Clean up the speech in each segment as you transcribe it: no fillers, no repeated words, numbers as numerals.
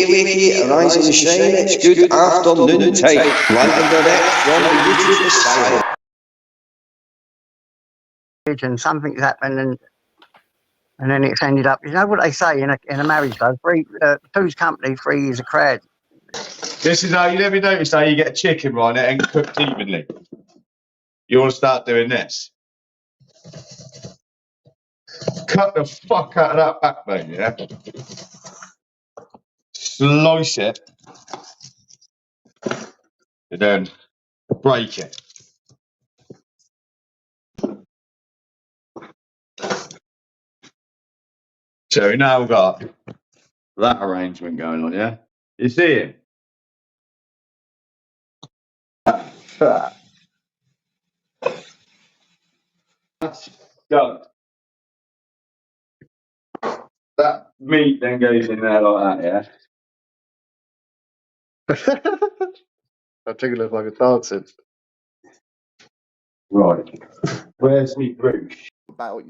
Wiki, Rising Machine, it's good afternoon time. Live and direct from the YouTube side. And something's happened, and then it's ended up. You know what they say in a marriage though? Two's company, three is a crowd. This is how you never notice how you get a chicken right and cooked evenly. You want to start doing this? Cut the fuck out of that backbone, yeah? Slice it. And then break it. So we now got that arrangement going on, yeah? You see it? That's done. That meat then goes in there like that, yeah? I think it looks like a dancing. Right. Where's me brooch? About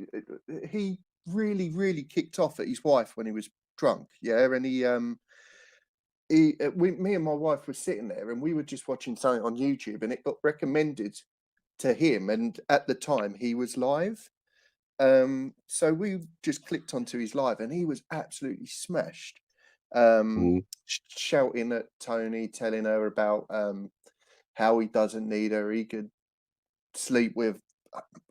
he really kicked off at his wife when he was drunk, yeah, and me and my wife were sitting there and we were just watching something on YouTube and it got recommended to him, and at the time he was live, so we just clicked onto his live and he was absolutely smashed, shouting at Tony, telling her about how he doesn't need her, he could sleep with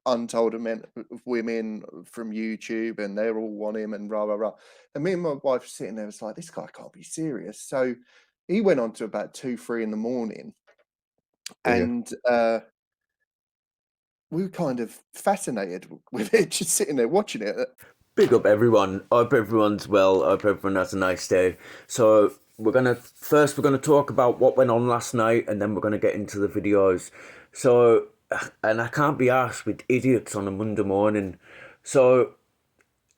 untold amount of women from YouTube and they all want him and rah rah rah. And me and my wife were sitting there, was like, this guy can't be serious. So he went on to about 2-3 in the morning, and we were kind of fascinated with it, just sitting there watching it. Big up everyone. I hope everyone's well. I hope everyone has a nice day. So we're gonna talk about what went on last night, and then we're gonna get into the videos. So, and I can't be arsed with idiots on a Monday morning. So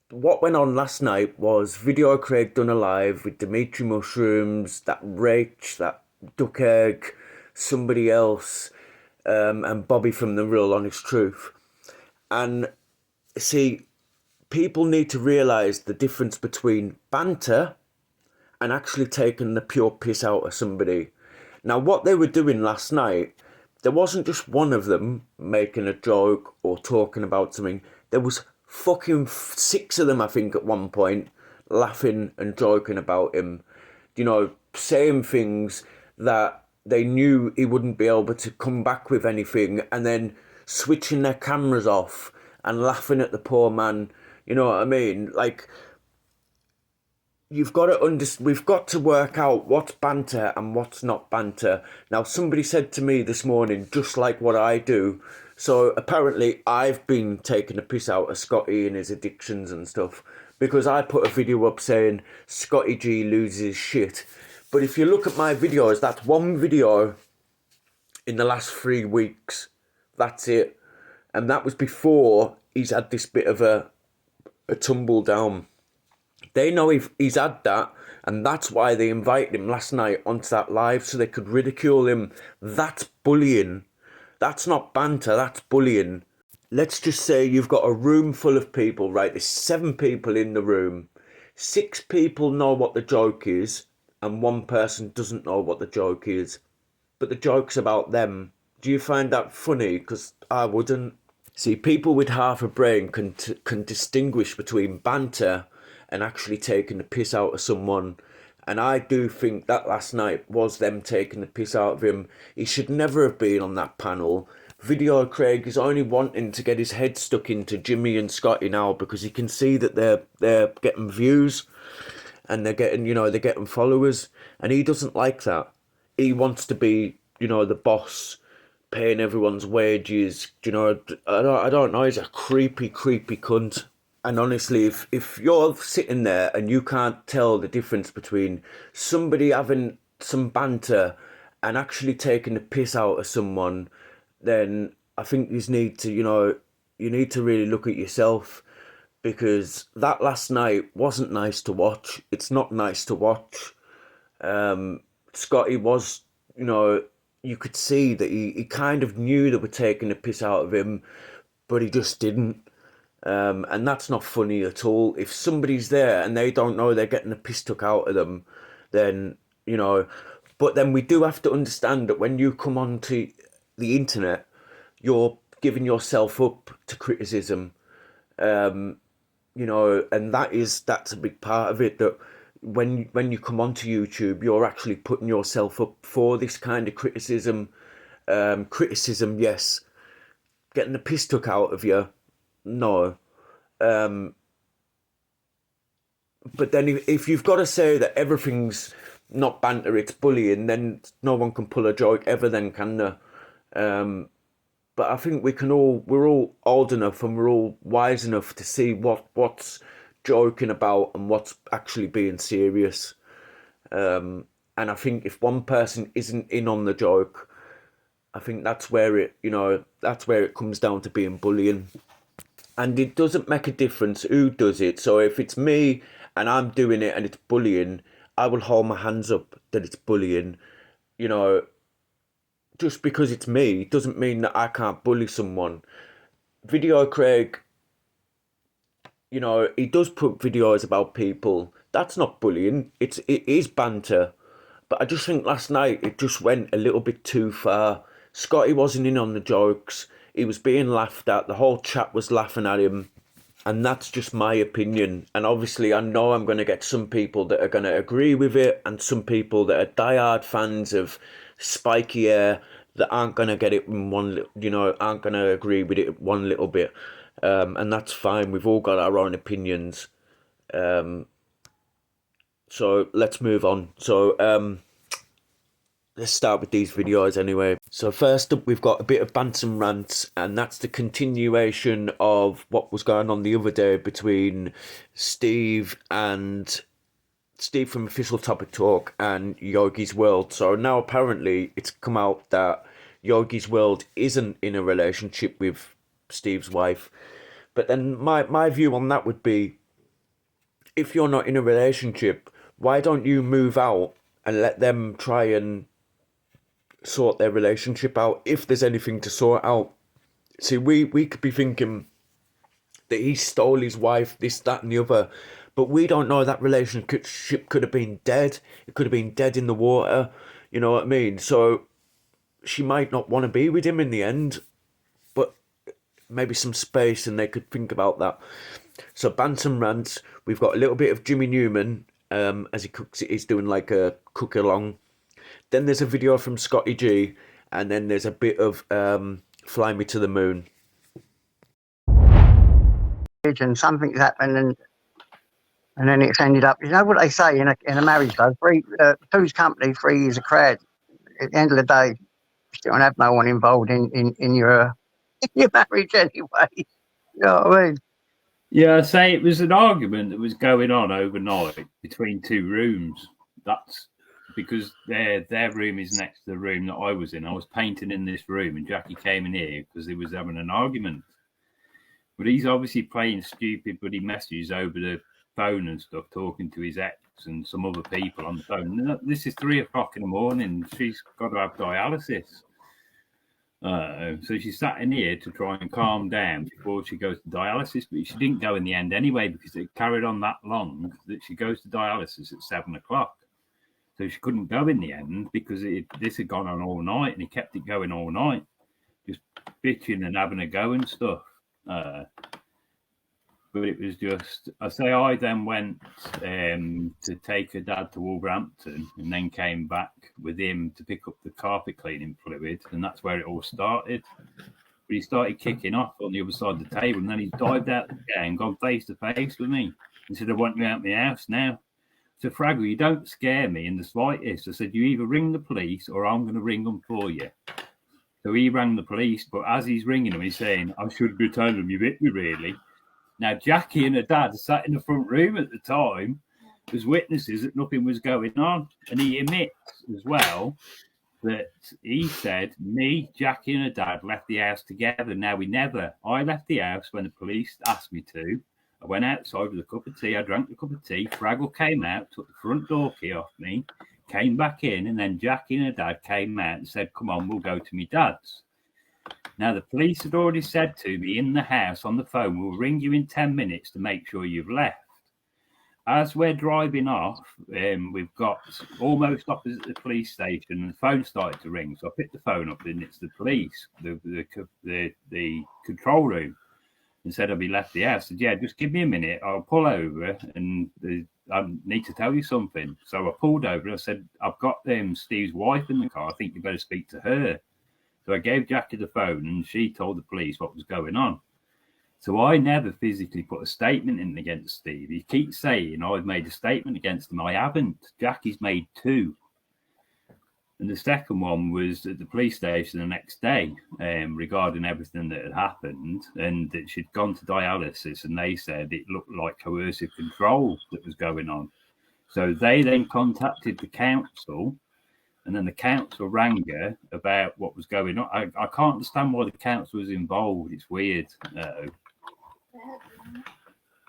what went on last night was Video Craig done a live with Dimitri Mushrooms, that Rach, that Duck Egg, somebody else, and Bobby from The Real Honest Truth. And see, people need to realise the difference between banter and actually taking the pure piss out of somebody. Now, what they were doing last night, there wasn't just one of them making a joke or talking about something. There was fucking 6 of them, I think, at one point, laughing and joking about him. You know, saying things that they knew he wouldn't be able to come back with anything, and then switching their cameras off and laughing at the poor man. You know what I mean? Like, we've got to work out what's banter and what's not banter. Now, somebody said to me this morning, just like what I do. So apparently I've been taking a piss out of Scotty and his addictions and stuff, because I put a video up saying Scotty G loses shit. But if you look at my videos, that's one video in the last 3 weeks. That's it. And that was before he's had this bit of a tumble down. They know he's had that, and that's why they invited him last night onto that live, so they could ridicule him. That's bullying. That's not banter, that's bullying. Let's just say you've got a room full of people, right? There's 7 people in the room. 6 people know what the joke is, and 1 person doesn't know what the joke is. But the joke's about them. Do you find that funny? Because I wouldn't. See, people with half a brain can distinguish between banter and actually taking the piss out of someone. And I do think that last night was them taking the piss out of him. He should never have been on that panel. Video Craig is only wanting to get his head stuck into Jimmy and Scotty now, because he can see that they're getting views and they're getting followers, and he doesn't like that. He wants to be, the boss, paying everyone's wages. I don't know. He's a creepy cunt. And honestly, if you're sitting there and you can't tell the difference between somebody having some banter and actually taking the piss out of someone, then I think you need to really look at yourself, because that last night wasn't nice to watch. It's not nice to watch. Scotty was, you could see that he kind of knew they were taking the piss out of him, but he just didn't. And that's not funny at all. If somebody's there and they don't know they're getting the piss took out of them, then, you know, but then we do have to understand that when you come onto the internet, you're giving yourself up to criticism, you know, and that's a big part of it, that when you come onto YouTube, you're actually putting yourself up for this kind of criticism. Criticism, yes. Getting the piss took out of you, no. But then if you've got to say that everything's not banter, it's bullying, then no one can pull a joke ever then, can they? But I think we're all old enough and we're all wise enough to see what's joking about and what's actually being serious. And I think if one person isn't in on the joke, I think that's where it comes down to being bullying. And it doesn't make a difference who does it. So if it's me and I'm doing it and it's bullying, I will hold my hands up that it's bullying. You know, just because it's me doesn't mean that I can't bully someone. Video Craig, you know, he does put videos about people. That's not bullying. It is banter. But I just think last night it just went a little bit too far. Scotty wasn't in on the jokes. He was being laughed at. The whole chat was laughing at him. And that's just my opinion. And obviously I know I'm going to get some people that are going to agree with it and some people that are diehard fans of spiky hair that aren't going to get it in aren't going to agree with it one little bit. And that's fine. We've all got our own opinions. So let's move on. So let's start with these videos anyway. So first up, we've got a bit of Bantam Rants, and that's the continuation of what was going on the other day between Steve from Official Topic Talk and Yogi's World. So now apparently it's come out that Yogi's World isn't in a relationship with Steve's wife. But then my view on that would be, if you're not in a relationship, why don't you move out and let them try and sort their relationship out, if there's anything to sort out? See, we could be thinking that he stole his wife, this, that and the other, but we don't know. That relationship could have been dead. It could have been dead in the water, you know what I mean? So she might not want to be with him in the end, but maybe some space and they could think about that. So Bantam Rants, we've got a little bit of Jimmy Newman as he cooks it. He's doing like a cook along. Then there's a video from Scotty G, and then there's a bit of Fly Me to the Moon. And something's happened, and then it's ended up. You know what they say in a marriage, though? Two's company, three is a crowd. At the end of the day, you don't have no one involved in your marriage anyway. You know what I mean? Yeah, I say it was an argument that was going on overnight between two rooms. That's because their room is next to the room that I was in. I was painting in this room, and Jackie came in here because he was having an argument. But he's obviously playing stupid bloody messages over the phone and stuff, talking to his ex and some other people on the phone. This is 3 o'clock in the morning. She's got to have dialysis. So she sat in here to try and calm down before she goes to dialysis, but she didn't go in the end anyway because it carried on that long that she goes to dialysis at 7 o'clock. So she couldn't go in the end because this had gone on all night, and he kept it going all night, just bitching and having a go and stuff. But it was just, I then went to take her dad to Wolverhampton, and then came back with him to pick up the carpet cleaning fluid, and that's where it all started. But he started kicking off on the other side of the table, and then he dived out the chair and gone face to face with me. He said, "I want you out of my house now." So, Fraggle, you don't scare me in the slightest. I said, "You either ring the police or I'm going to ring them for you." So he rang the police, but as he's ringing them, he's saying, "I should be telling them you hit me, really." Now, Jackie and her dad sat in the front room at the time as witnesses that nothing was going on. And he admits as well that he said, me, Jackie and her dad left the house together. Now, I left the house when the police asked me to. I went outside with a cup of tea. I drank the cup of tea. Fraggle came out, took the front door key off me, came back in, and then Jackie and her dad came out and said, "Come on, we'll go to my dad's." Now, the police had already said to me in the house on the phone, "We'll ring you in 10 minutes to make sure you've left." as we're driving off, we've got almost opposite the police station, and the phone started to ring. So I picked the phone up, and it's the police, the control room, and said, "Have you left the house?" I said, "Yeah, just give me a minute. I'll pull over, and I need to tell you something." So I pulled over. And I said, "I've got Steve's wife in the car. I think you better speak to her." So I gave Jackie the phone, and she told the police what was going on. So I never physically put a statement in against Steve. He keeps saying I've made a statement against him. I haven't. Jackie's made 2. And the second one was at the police station the next day, regarding everything that had happened, and that she'd gone to dialysis, and they said it looked like coercive control that was going on. So they then contacted the council, and then the council rang her about what was going on. I can't understand why the council was involved. It's weird.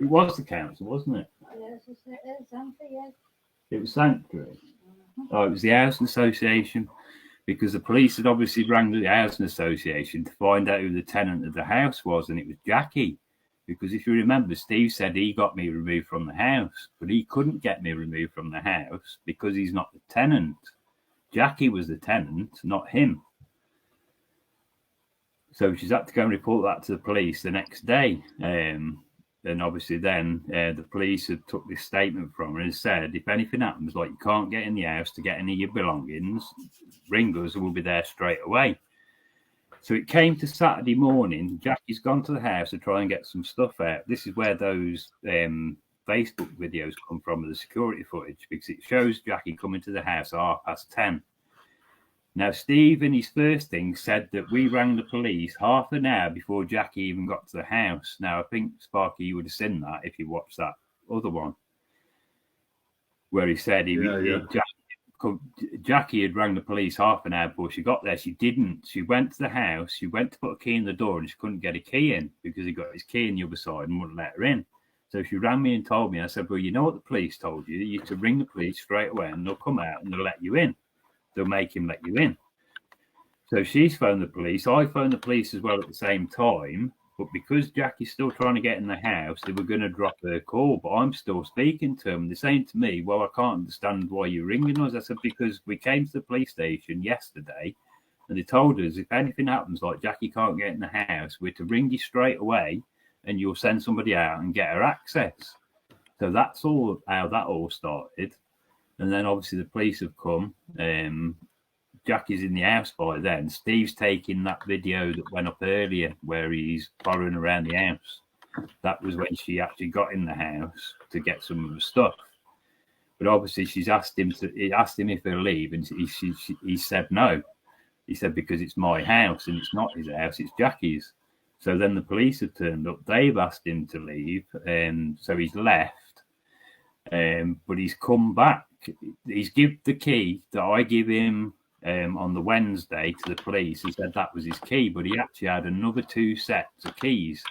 It was the council, wasn't it? Yes, it's Sanctuary, yes. It was Sanctuary. Oh, it was the housing association, because the police had obviously rang the housing association to find out who the tenant of the house was, and it was Jackie. Because if you remember, Steve said he got me removed from the house, but he couldn't get me removed from the house because he's not the tenant. Jackie was the tenant, not him. So she's had to go and report that to the police the next day. And obviously then the police had took this statement from her and said, if anything happens, like you can't get in the house to get any of your belongings, ring us and we'll be there straight away. So it came to Saturday morning. Jackie's gone to the house to try and get some stuff out. This is where those Facebook videos come from, the security footage, because it shows Jackie coming to the house at 10:30. Now, Steve, in his first thing, said that we rang the police half an hour before Jackie even got to the house. Now, I think, Sparky, you would have seen that if you watched that other one, where he said Jackie had rang the police half an hour before she got there. She didn't. She went to the house. She went to put a key in the door, and she couldn't get a key in because he got his key on the other side and wouldn't let her in. So she rang me and told me. I said, well, you know what the police told you? You to ring the police straight away, and they'll come out and they'll let you in. They'll make him let you in. So she's phoned the police. I phoned the police as well at the same time. But because Jackie's still trying to get in the house, they were going to drop her call. But I'm still speaking to them. They're saying to me, well, I can't understand why you're ringing us. I said, because we came to the police station yesterday and they told us if anything happens, like Jackie can't get in the house, we're to ring you straight away and you'll send somebody out and get her access. So that's all how that all started. And then obviously the police have come. Jackie's in the house by then. Steve's taking that video that went up earlier where he's following around the house. That was when she actually got in the house to get some of the stuff. But obviously she's asked him if he'll leave, and he said no. He said because it's my house and it's not his house, it's Jackie's. So then the police have turned up. They've asked him to leave, so he's left. But he's come back. He's given the key that I give him on the Wednesday to the police. He said that was his key, but he actually had another 2 sets of keys.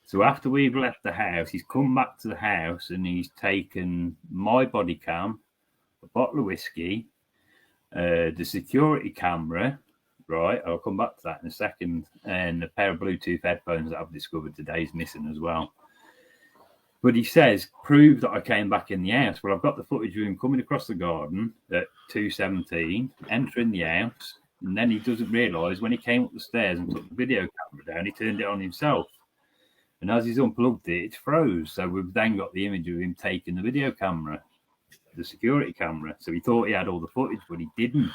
So after we've left the house, he's come back to the house and he's taken my body cam, a bottle of whiskey, the security camera, right? I'll come back to that in a second, and a pair of Bluetooth headphones that I've discovered today is missing as well. But he says, prove that I came back in the house. Well, I've got the footage of him coming across the garden at 2:17, entering the house, and then he doesn't realise when he came up the stairs and took the video camera down, he turned it on himself. And as he's unplugged it, it froze. So we've then got the image of him taking the video camera, the security camera. So he thought he had all the footage, but he didn't.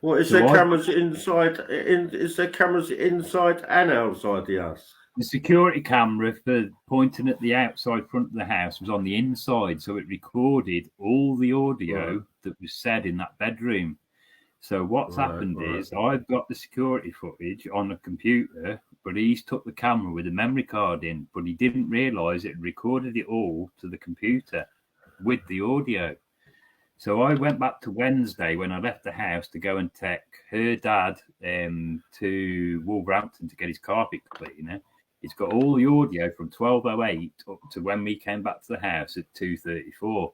Well, is there cameras inside? Is there cameras inside and outside the house? The security camera for pointing at the outside front of the house was on the inside, so it recorded all the audio that was said in that bedroom. So what's happened is I've got the security footage on the computer, but he's took the camera with a memory card in, but he didn't realise it recorded it all to the computer with the audio. So I went back to Wednesday when I left the house to go and take her dad to Wolverhampton to get his carpet cleaner. It's got all the audio from 12:08 up to when we came back to the house at 2:34.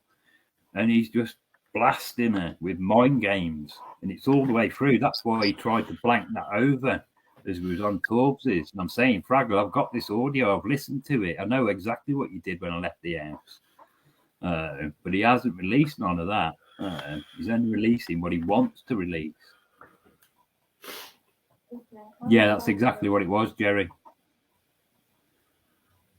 And he's just blasting her with mind games. And it's all the way through. That's why he tried to blank that over. as we was on Corbs's, and I'm saying, Fraggle, I've got this audio, I've listened to it, I know exactly what you did when I left the house. But he hasn't released none of that. He's only releasing what he wants to release. Yeah, that's exactly what it was, Jerry.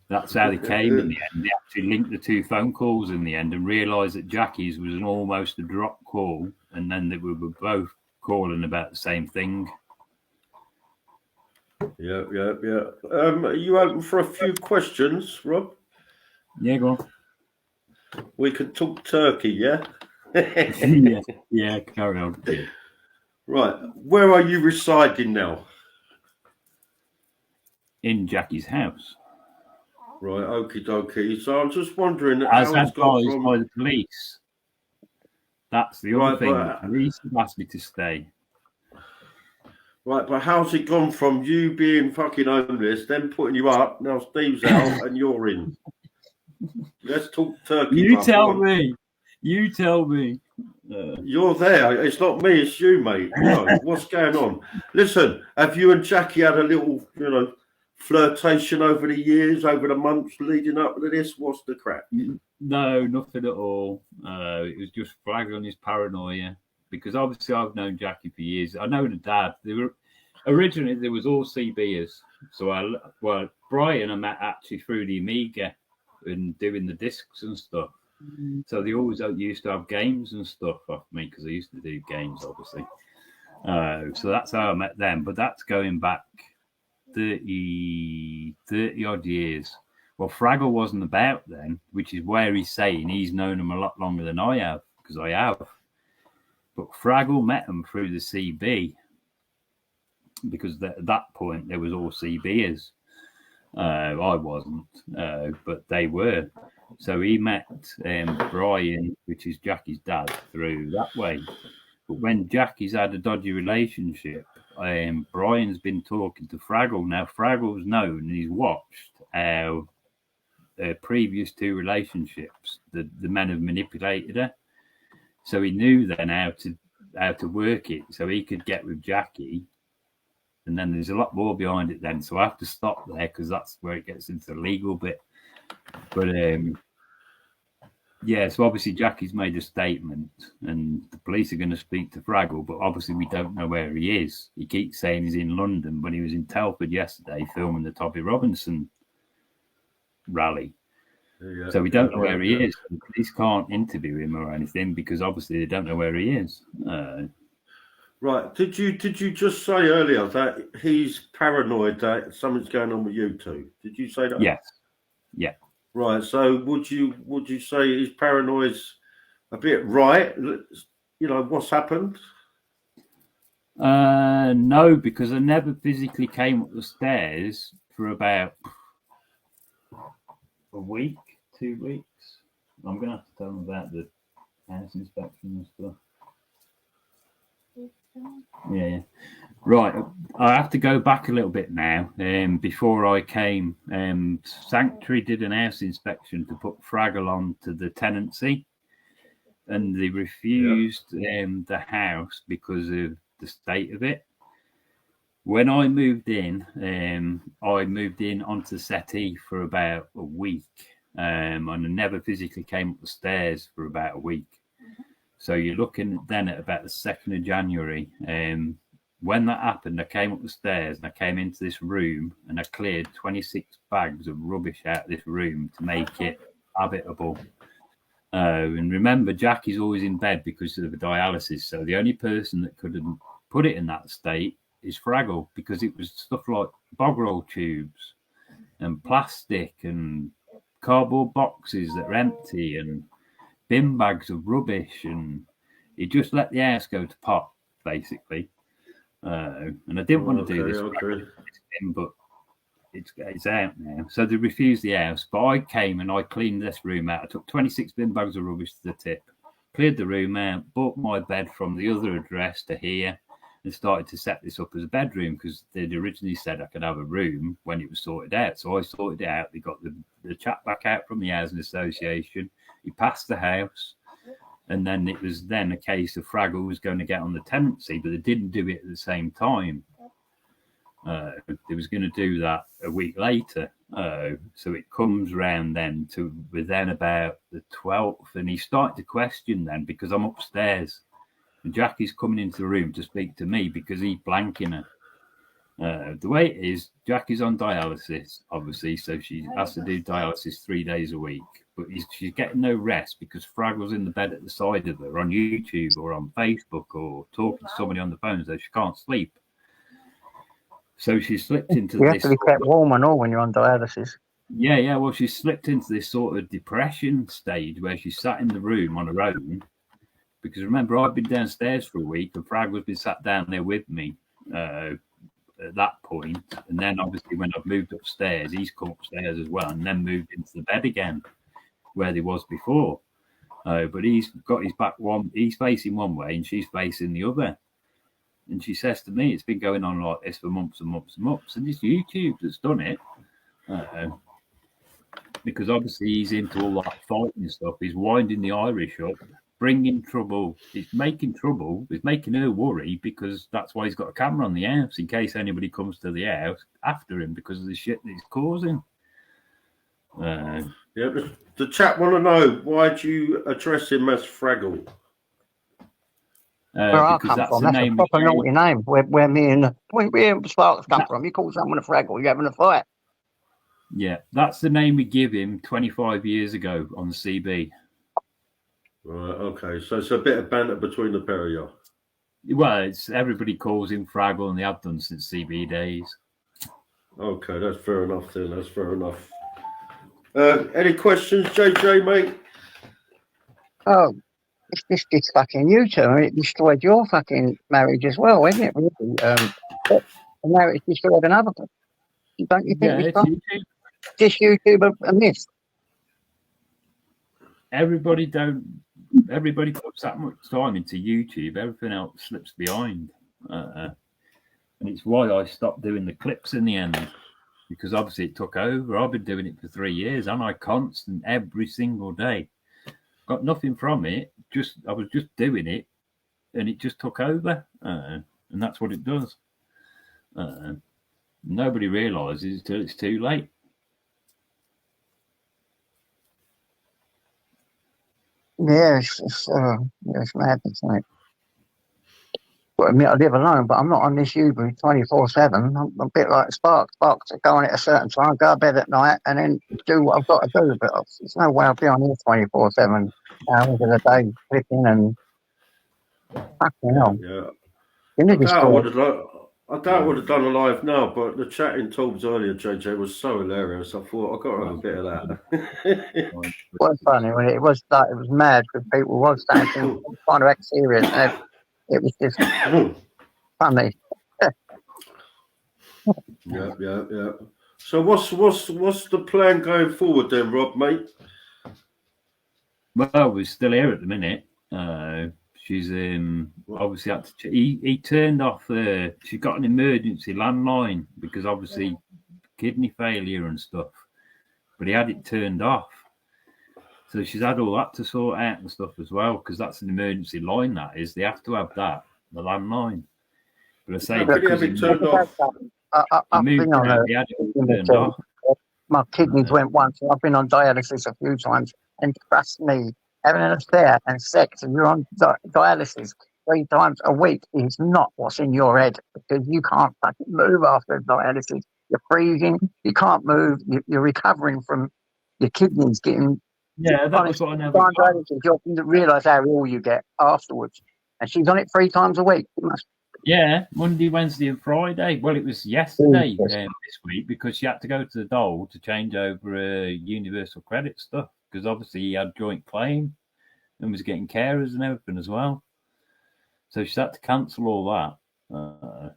That's how they came in the end. They actually linked the two phone calls in the end and realised that Jackie's was almost a drop call, and then they were both calling about the same thing. Yeah. Are you open for a few questions, Rob? Yeah, go on. We can talk turkey, yeah? yeah, carry on. Right, where are you residing now? In Jackie's house. Right, okie dokie. So I'm just wondering As how it's got advised from... by the police. That's the other thing. The police have asked me to stay. Right, but how's it gone from you being fucking homeless, then putting you up, now Steve's out and you're in? Let's talk turkey. You tell me. You tell me. You're there. It's not me, it's you, mate. You know, what's going on? Listen, have you and Jackie had a little, flirtation over the years, over the months leading up to this? What's the crap? No, nothing at all. It was just Fraggle on his paranoia. Because obviously I've known Jackie for years. I know the dad. Originally there was all CBers. So Brian I met actually through the Amiga and doing the discs and stuff. So they always used to have games and stuff off me because I used to do games, obviously. So that's how I met them. But that's going back 30 odd years. Well, Fraggle wasn't about then, which is where he's saying he's known him a lot longer than I have, because I have. But Fraggle met him through the CB, because at that point there was all CBers. I wasn't, but they were. So he met Brian, which is Jackie's dad, through that way. But when Jackie's had a dodgy relationship, Brian's been talking to Fraggle. Now, Fraggle's known and he's watched our previous two relationships. The men have manipulated her. So he knew then how to work it, so he could get with Jackie. And then there's a lot more behind it then. So I have to stop there because that's where it gets into the legal bit. But yeah, so obviously Jackie's made a statement and the police are going to speak to Fraggle, but obviously we don't know where he is. He keeps saying he's in London, but he was in Telford yesterday filming the Toby Robinson rally. Yeah, so we don't know where he is. The police can't interview him or anything because obviously they don't know where he is. Right. Did you just say earlier that he's paranoid that something's going on with you two? Did you say that? Yes. Yeah. Right. So would you say his paranoid's a bit right? What's happened? No, because I never physically came up the stairs for about a week, 2 weeks. I'm gonna have to tell them about the house inspection and stuff. Yeah. Right. I have to go back a little bit now. Before I came, Sanctuary did an house inspection to put Fraggle on to the tenancy, and they refused the house because of the state of it. When I moved in onto the settee for about a week, and I never physically came up the stairs for about a week. So you're looking then at about the 2nd of January. When that happened, I came up the stairs and I came into this room and I cleared 26 bags of rubbish out of this room to make it habitable. And remember, Jackie's always in bed because of the dialysis. So the only person that could have put it in that state is Fraggle, because it was stuff like bog roll tubes and plastic and cardboard boxes that are empty and bin bags of rubbish, and he just let the house go to pot, basically. And I didn't want to do this, but it's out now. So they refused the house, but I came and I cleaned this room out. I took 26 bin bags of rubbish to the tip, cleared the room out, bought my bed from the other address to here, and started to set this up as a bedroom, because they'd originally said I could have a room when it was sorted out. So I sorted it out. They got the chap back out from the housing association. He passed the house, and then it was then a case of Fraggle was going to get on the tenancy, but they didn't do it at the same time. They was going to do that a week later. So it comes round then to within about the 12th, and he started to question then because I'm upstairs. And Jackie's coming into the room to speak to me because he's blanking her. The way it is, Jackie's on dialysis, obviously, so she has to do dialysis 3 days a week. But she's getting no rest because Fraggle's in the bed at the side of her on YouTube or on Facebook or talking to somebody on the phone, so she can't sleep. So she slipped into You this. have to be kept warm and all when you're on dialysis. Yeah. Well, she slipped into this sort of depression stage where she sat in the room on her own. Because remember, I'd been downstairs for a week and Fraggle's been sat down there with me at that point. And then obviously when I've moved upstairs, he's come upstairs as well and then moved into the bed again where he was before. But he's got his back he's facing one way and she's facing the other. And she says to me, it's been going on like this for months and months and months. And it's YouTube that's done it. Because obviously he's into all that fighting stuff. He's winding the Irish up, bringing trouble. He's making trouble. He's making her worry because that's why he's got a camera on the house in case anybody comes to the house after him because of the shit that he's causing. Yeah, the chat want to know, why do you address him as Fraggle? Where I come from, that's a proper naughty name. Where me and Sparks come from. You call someone a Fraggle, you're having a fight. Yeah, that's the name we give him 25 years ago on the CB. Right, okay. So it's a bit of banter between the pair of you. Well, everybody calls him Fraggle and they have done since CB days. Okay, that's fair enough then. That's fair enough. Any questions, JJ, mate? Oh, it's this fucking YouTube. I mean, it destroyed your fucking marriage as well, isn't it? Really? The marriage destroyed another. Don't you think this YouTube a myth? Everybody puts that much time into YouTube. Everything else slips behind. And it's why I stopped doing the clips in the end. Because obviously it took over. I've been doing it for 3 years and I constant every single day. Got nothing from it. I was just doing it and it just took over. And that's what it does. Nobody realises until it's too late. Yeah, it's madness, mate. Well, I mean, I live alone, but I'm not on this YouTube 24/7. I'm a bit like Sparks. Sparks go on at a certain time, go to bed at night, and then do what I've got to do. But there's no way I'll be on here 24/7 hours of the day, flipping and fucking hell. Yeah. I doubt I would have done a live now, but the chatting towards earlier, JJ, was so hilarious. I thought I've got to have a bit of that. It was funny when it was mad because people was saying trying to act serious. And it was just funny. Yeah. So what's the plan going forward then, Rob, mate? Well, we're still here at the minute. She's obviously had to. He turned off. She got an emergency landline because obviously kidney failure and stuff. But he had it turned off, so she's had all that to sort out and stuff as well because that's an emergency line. That is, they have to have that, the landline. But I say because it turned off. I've been on it. My kidneys went once, and I've been on dialysis a few times. And trust me, having an affair and sex and you're on dialysis 3 times a week is not what's in your head because you can't fucking move after dialysis. You're freezing, you can't move, you're recovering from your kidneys getting. Yeah, that was what I never got. You realise how ill you get afterwards. And she's on it 3 times a week. Yeah, Monday, Wednesday, and Friday. Well, it was yesterday this week because she had to go to the Dole to change over universal credit stuff because obviously he had joint claim and was getting carers and everything as well. So she had to cancel all that.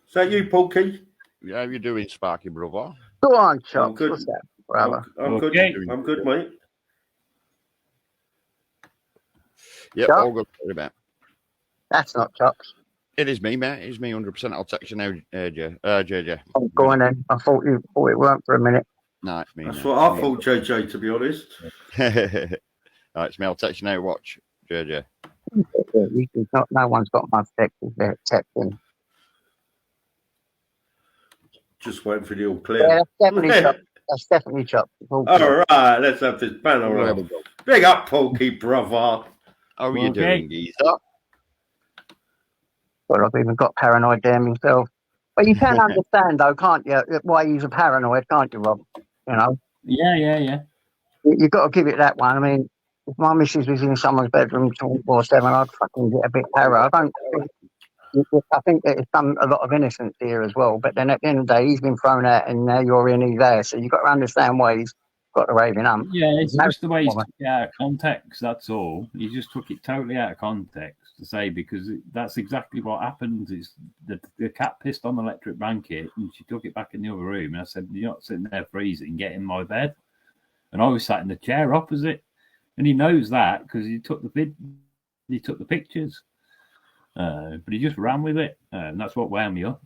Is that you, Porky? Yeah, how you doing, Sparky, brother? Go on, Chuck. I'm good. What's that, brother? I'm good. I'm good, mate. Yeah, Chuck? all good. About. That's not Chuck's. It is me, mate. It's me 100%. I'll text you now, JJ. Oh, go on then. I thought it weren't for a minute. No, it's me. That's what I thought, JJ, to be honest. Right, it's me. I'll text you now. Watch. JJ. No one's got my text if they're texting. Just waiting for the all Yeah, clear. that's definitely chopped. That's definitely chopped. All right, let's have this banner There off. we go. Big up, Pokey, brother. How are you doing, geezer? Well, I've even got paranoid there myself. But you can understand, though, can't you, why he's a paranoid, can't you, Rob? You know? Yeah. You've got to give it that one. I mean, if my missus was in someone's bedroom 24/7, I'd fucking get a bit paranoid. I think there's a lot of innocence here as well. But then at the end of the day, he's been thrown out and now you're in, he's there. So you've got to understand why he's got the raving hump. Yeah, it's just the way he's took it out of context, that's all. He just took it totally out of context to say, because that's exactly what happened. Is the cat pissed on the electric blanket and she took it back in the other room. And I said, "You're not sitting there freezing, get in my bed." And I was sat in the chair opposite. And he knows that because he took the pictures. But he just ran with it. And that's what wound me up.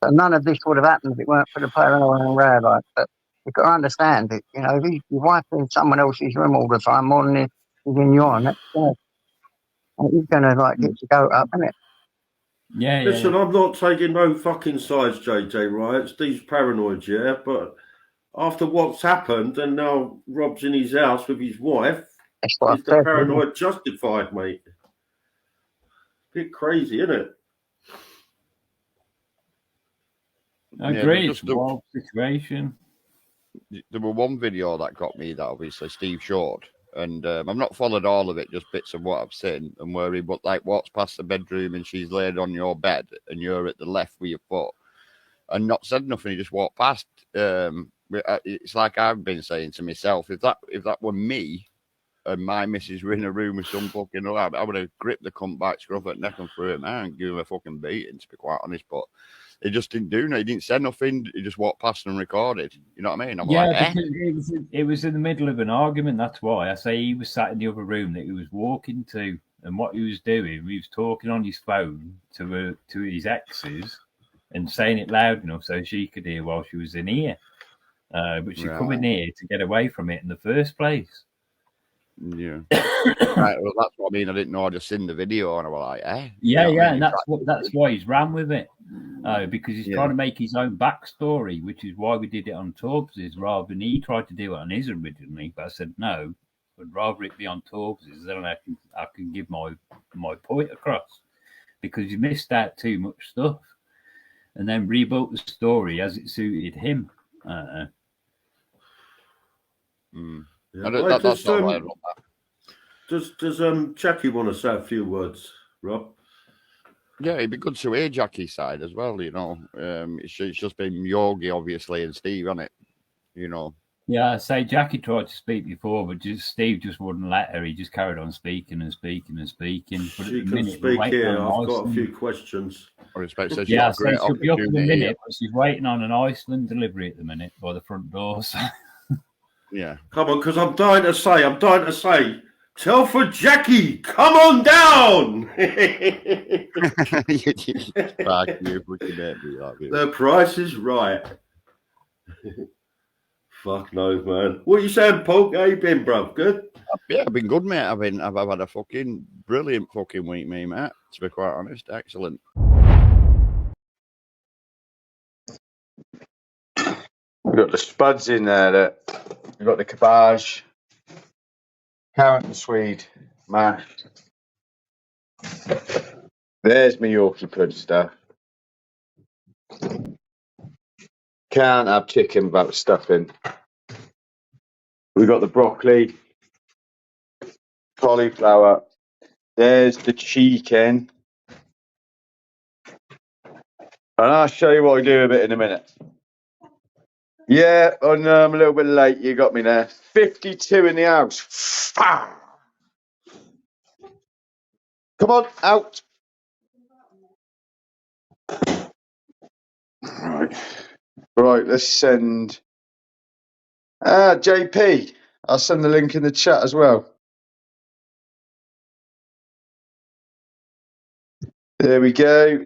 So none of this would have happened if it weren't for the paranoid and rabbi. But you've got to understand it. You know, if your wife's in someone else's room all the time, more than he's in yours, he's going to like get your goat up, isn't it? Yeah. Listen, I'm not taking no fucking sides, JJ, right? Steve's paranoid, yeah, but after what's happened and now Rob's in his house with his wife, is the paranoid justified, mate? Bit crazy, isn't it? I agree. It's a wild situation. There was one video that got me that obviously Steve showed, and I've not followed all of it, just bits of what I've seen, and where he walks past the bedroom and she's laid on your bed and you're at the left with your foot and not said nothing, he just walked past. It's like I've been saying to myself, if that were me and my missus were in a room with some fucking, I would have gripped the cunt back, scruff at neck and threw him out and give him a fucking beating, to be quite honest. But he just didn't do nothing. He didn't say nothing. He just walked past and recorded. You know what I mean? I'm because it was in the middle of an argument. That's why I say he was sat in the other room that he was walking to, and what he was doing, he was talking on his phone to his exes and saying it loud enough so she could hear while she was in here. But she come in here to get away from it in the first place. Yeah. Right, well, that's what I mean. I didn't know. I just seen the video and I was like, eh? Yeah, you know and that's why he's ran with it. Because he's trying to make his own backstory, which is why we did it on Torbs's rather than he tried to do it on his originally. But I said no, I'd rather it be on Torbs's, then I can give my point across, because he missed out too much stuff, and then rebuilt the story as it suited him. That's not right. Does Jackie want to say a few words, Rob? Yeah, it'd be good to hear Jackie's side as well, you know. It's just been Yogi, obviously, and Steve, hasn't it? You know. Yeah, I say Jackie tried to speak before, but Steve just wouldn't let her. He just carried on speaking and speaking and speaking. But She can speak here. I've got a few questions. Yeah, so she'll be up in a minute, but she's waiting on an Iceland delivery at the minute by the front door. So. Yeah. Come on, because I'm dying to say, tell for Jackie, come on down. The price is right. Fuck no, man. What you saying, Polk? How you been, bro? Good? Yeah, I've been good, mate. I've had a fucking brilliant fucking week, me, mate. To be quite honest, excellent. We've got the spuds in there. We've got the cabbage, carrot and swede mashed. There's my Yorkie pud stuff. Can't have chicken without stuffing. We've got the broccoli, cauliflower. There's the chicken. And I'll show you what I do with it in a minute. Yeah, I know I'm a little bit late. You got me there. 52 in the house. Come on, out. Right, let's send JP. I'll send the link in the chat as well. There we go.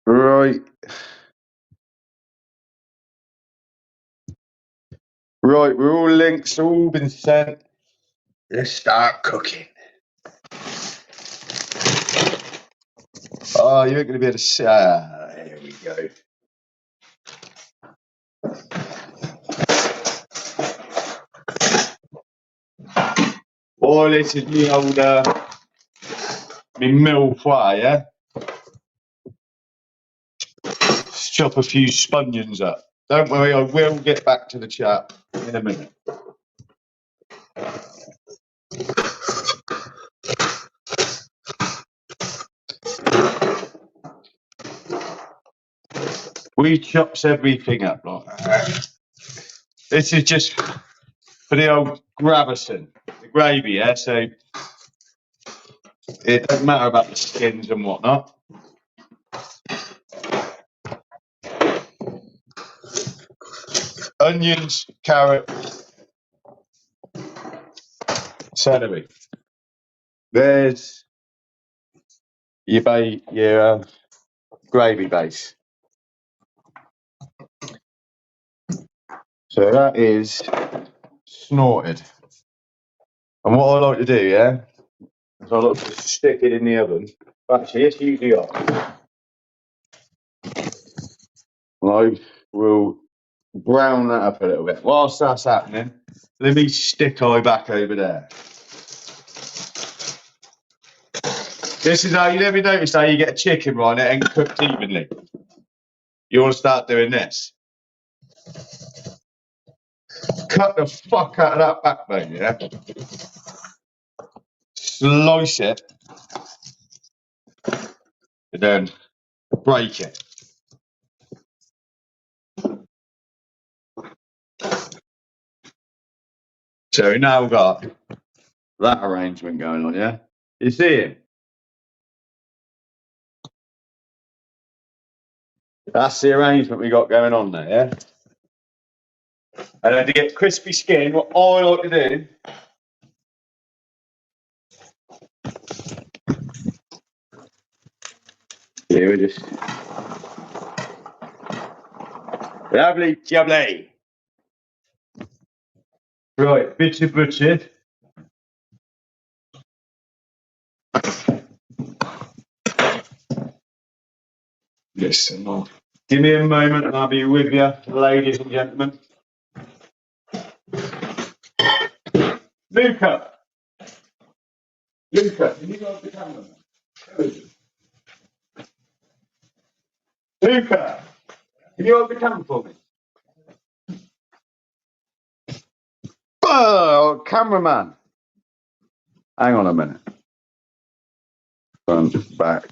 Right. Right, we're all links, all been sent. Let's start cooking. Oh, you ain't going to be able to see. There we go. Oh, this is me old, me mill fry, yeah? Let's chop a few spunions up. Don't worry, I will get back to the chat in a minute. We chops everything up like that. This is just for the old Gravison, the gravy, yeah? So it doesn't matter about the skins and whatnot. Onions, carrot, celery. There's your gravy base. So that is snorted. And what I like to do, yeah, is I like to stick it in the oven. Actually, it's usually off. And I will brown that up a little bit. Whilst that's happening, let me stick eye back over there. This is how you never notice how you get a chicken right and it ain't cooked evenly. You want to start doing this. Cut the fuck out of that backbone, yeah? Slice it. And then break it. So now we've got that arrangement going on, yeah? You see it? That's the arrangement we got going on there, yeah? And then to get crispy skin, what I like to do here we just lovely jubbly. Right, bits of butchered. Listen, give me a moment and I'll be with you, ladies and gentlemen. Luca, can you go off the camera? Luca, can you hold the camera for me? Oh, cameraman. Hang on a minute. Front, back.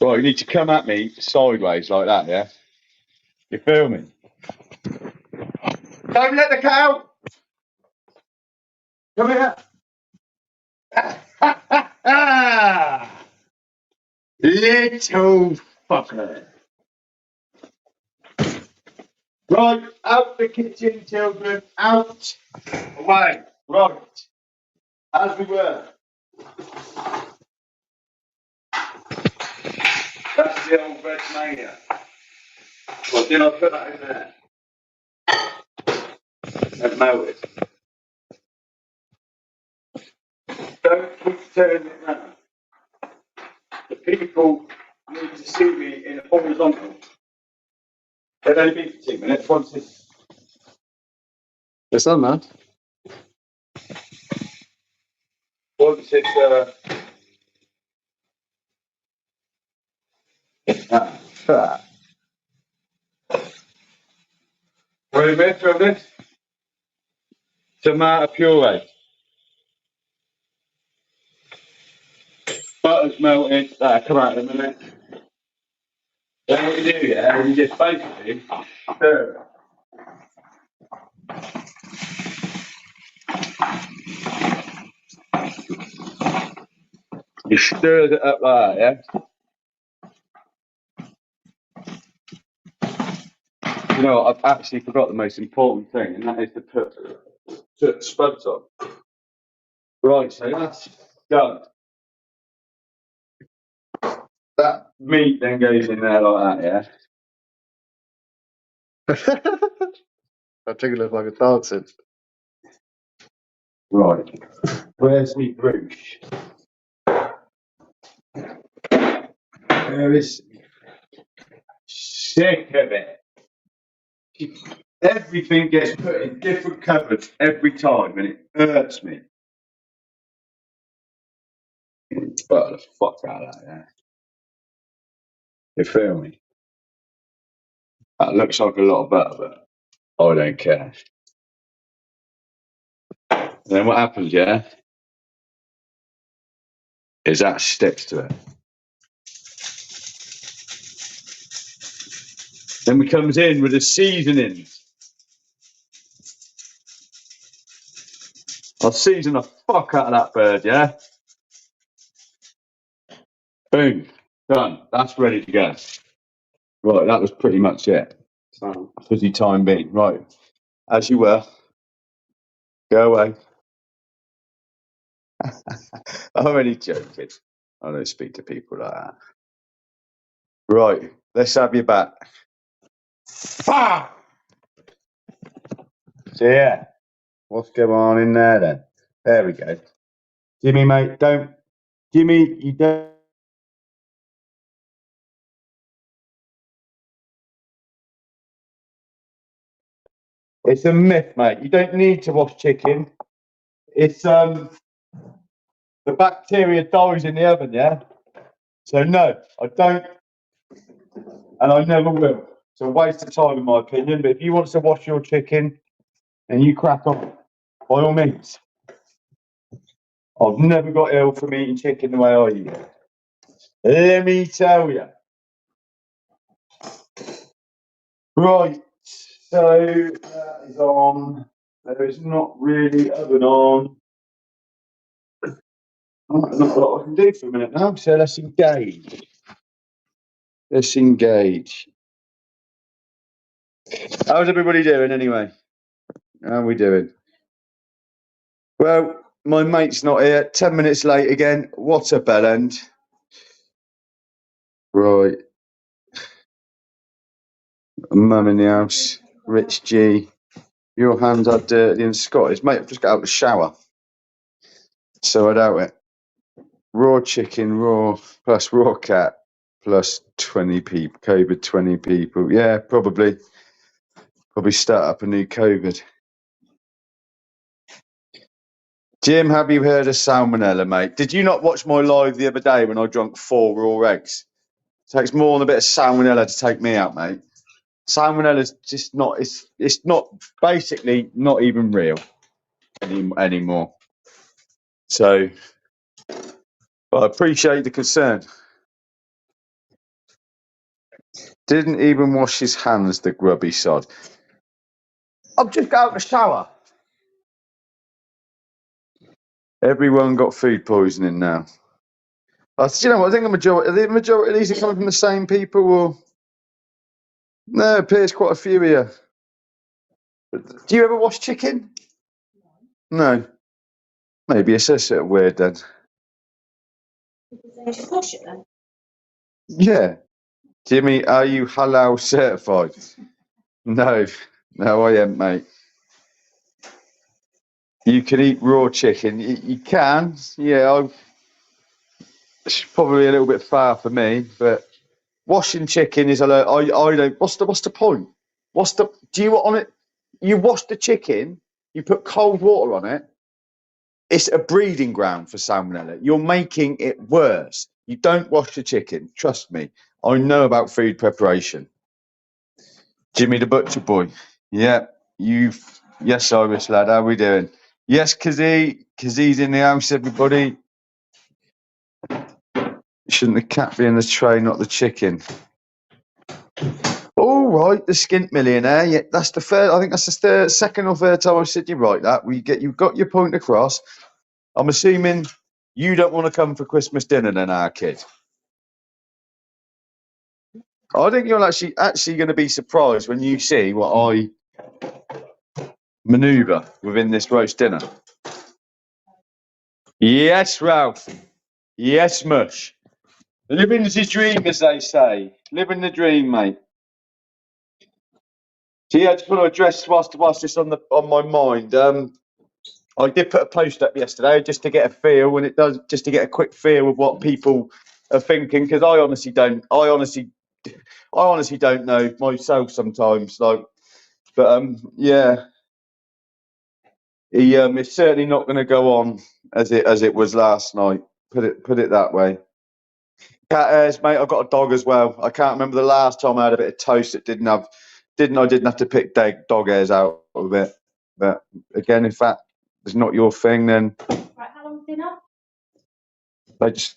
Right, you need to come at me sideways like that, yeah? You feel me? Don't let the cow! Come here! Little fucker. Right, out the kitchen, children, out, away, right, as we were. That's the old veg mania. Well, did I put that in there? And melt it. Don't keep turning it round. The people need to see me in a horizontal. They'll only be for 2 minutes once it's... What's that, man? Once it's... Ready, mate, throw this? Tomato puree. Butter's melted. That'll come out in a minute. Then what you do, yeah, you just basically stir it. You stir it up like that, yeah? You know, I've actually forgot the most important thing, and that is to put spuds on. Right, so that's done. That meat then goes in there like that, yeah? I think it looked like a dancing. Right. Where's me brooch? Where is sick of it? Everything gets put in different cupboards every time and it hurts me. But the fuck out of that, yeah. You feel me? That looks like a lot of butter, but I don't care. And then what happens, yeah, is that sticks to it. Then we comes in with the seasonings. I'll season the fuck out of that bird, yeah? Boom. Done. That's ready to go. Right, that was pretty much it. For the time being. Right. As you were. Go away. I'm only joking. I don't speak to people like that. Right, let's have you back. Ah! So yeah, what's going on in there then? There we go. Jimmy, mate, don't. Jimmy, you don't. It's a myth, mate. You don't need to wash chicken. It's the bacteria dies in the oven, yeah? So no, I don't, and I never will. It's a waste of time in my opinion, but if you want to wash your chicken and you crack on, by all means. I've never got ill from eating chicken the way I eat it. Let me tell you. Right, so that is on. There is not really oven on. Not a lot I can do for a minute now, so let's engage. Let's engage. How's everybody doing anyway? How are we doing? Well, my mate's not here. 10 minutes late again. What a bell end. Right. Mum in the house. Rich G. Your hands are dirty and Scottish. Mate, I've just got out of the shower. So I doubt it. Raw chicken, raw, plus raw cat, plus 20 people, COVID 20 people. Yeah, probably start up a new COVID. Jim, have you heard of salmonella, mate? Did you not watch my live the other day when I drank 4 raw eggs? It takes more than a bit of salmonella to take me out, mate. Salmonella's just not, it's not, basically not even real anymore. So, but I appreciate the concern. Didn't even wash his hands, the grubby sod. I've just got out of the shower. Everyone got food poisoning now. You know what? I think the majority of these are coming from the same people. Or no, it appears quite a few here. But do you ever wash chicken? No. Maybe it's just sort of weird then. They should wash it then. Yeah. Jimmy, are you halal certified? No, I am, mate. You can eat raw chicken. You can. Yeah, it's probably a little bit far for me, but washing chicken is I don't. What's the point? Do you want on it? You wash the chicken. You put cold water on it. It's a breeding ground for salmonella. You're making it worse. You don't wash the chicken. Trust me. I know about food preparation. Jimmy the Butcher Boy. Yeah, yes, Irish lad. How are we doing? Yes, Kazzy's in the house, everybody. Shouldn't the cat be in the tray, not the chicken? All right, the skint millionaire. Yeah, that's the third. I think that's the second or third time I've said you right. That you've got your point across. I'm assuming you don't want to come for Christmas dinner, then, our kid. I think you're actually going to be surprised when you see what I manoeuvre within this roast dinner. Yes, Ralph. Yes, Mush. Living the dream, as they say. Living the dream, mate. So yeah, I just want to address whilst this on my mind. I did put a post up yesterday just to get a feel, and just to get a quick feel of what people are thinking, because I honestly don't know myself sometimes. Like, but yeah, he it's certainly not going to go on as it was last night. Put it that way. Cat hairs, mate. I've got a dog as well. I can't remember the last time I had a bit of toast that didn't have to pick dog hairs out of it. But again, if that is not your thing, then Right, how long's dinner? I just.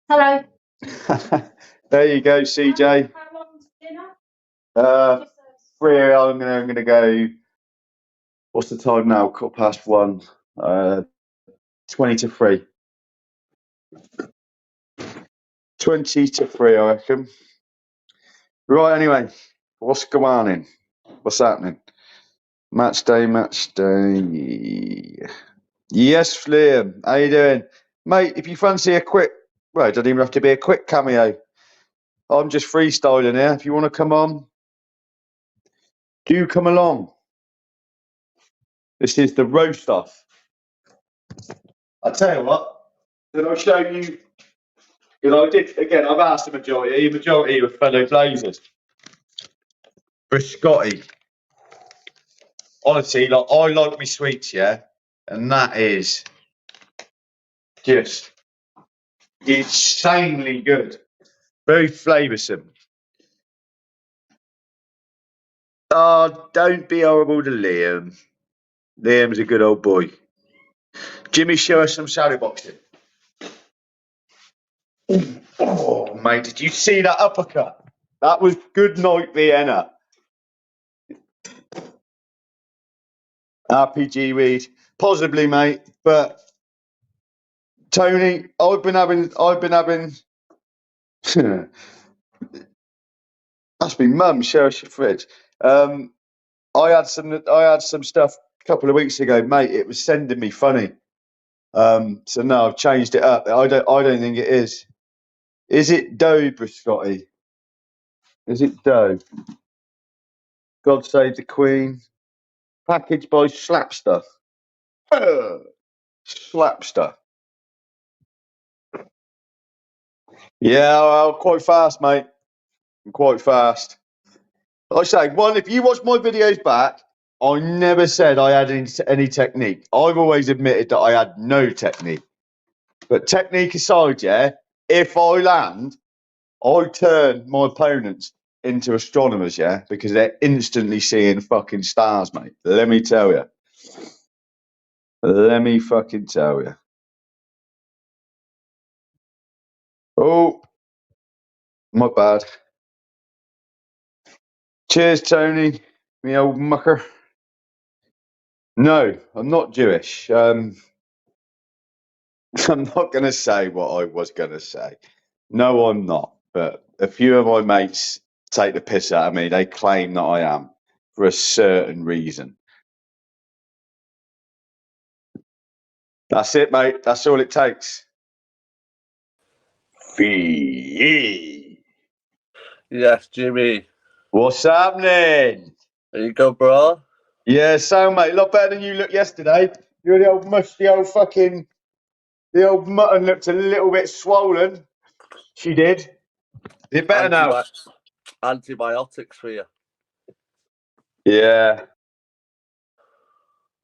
Hello. There you go, CJ. How long's dinner? 3. I'm gonna go. What's the time now? 1:15. 20 to 3. 20 to 3, I reckon. Right. Anyway, what's going on? What's happening? Match day. Yes, Liam. How you doing, mate? If you fancy a quick, well, it doesn't even have to be a quick cameo. I'm just freestyling here. If you want to come on, do come along. This is the roast off. I tell you what. Then I'll show you. I did again. I've asked the majority of fellow Glazers for Scotty. Honestly, like I like me sweets, yeah, and that is just insanely good. Very flavoursome. Oh, don't be horrible to Liam. Liam's a good old boy. Jimmy, show us some shadow boxing. Oh, mate, did you see that uppercut? That was good night, Vienna. RPG read, possibly, mate. But Tony, I've been having. That's me, mum. Share us your fridge. I had some stuff a couple of weeks ago, mate. It was sending me funny. So now I've changed it up. I don't think it is. Is it dough, Scotty? Is it dough? God save the Queen. Packaged by Slapster. Slapster. Yeah, well, quite fast, mate. Quite fast. Like I say, if you watch my videos back, I never said I had any technique. I've always admitted that I had no technique. But technique aside, yeah, if I land, I turn my opponents into astronomers, yeah, because they're instantly seeing fucking stars, mate. Let me tell you. Let me fucking tell you. Oh, my bad. Cheers, Tony, me old mucker. No, I'm not Jewish. I'm not going to say what I was going to say. No, I'm not. But a few of my mates take the piss out of me. They claim that I am for a certain reason. That's it, mate. That's all it takes. Yes, Jimmy. What's happening? There you go, bro. Yeah, so, mate, a lot better than you looked yesterday. You're the old the old mutton looked a little bit swollen. She did. Is it better now? Antibiotics for you. Yeah.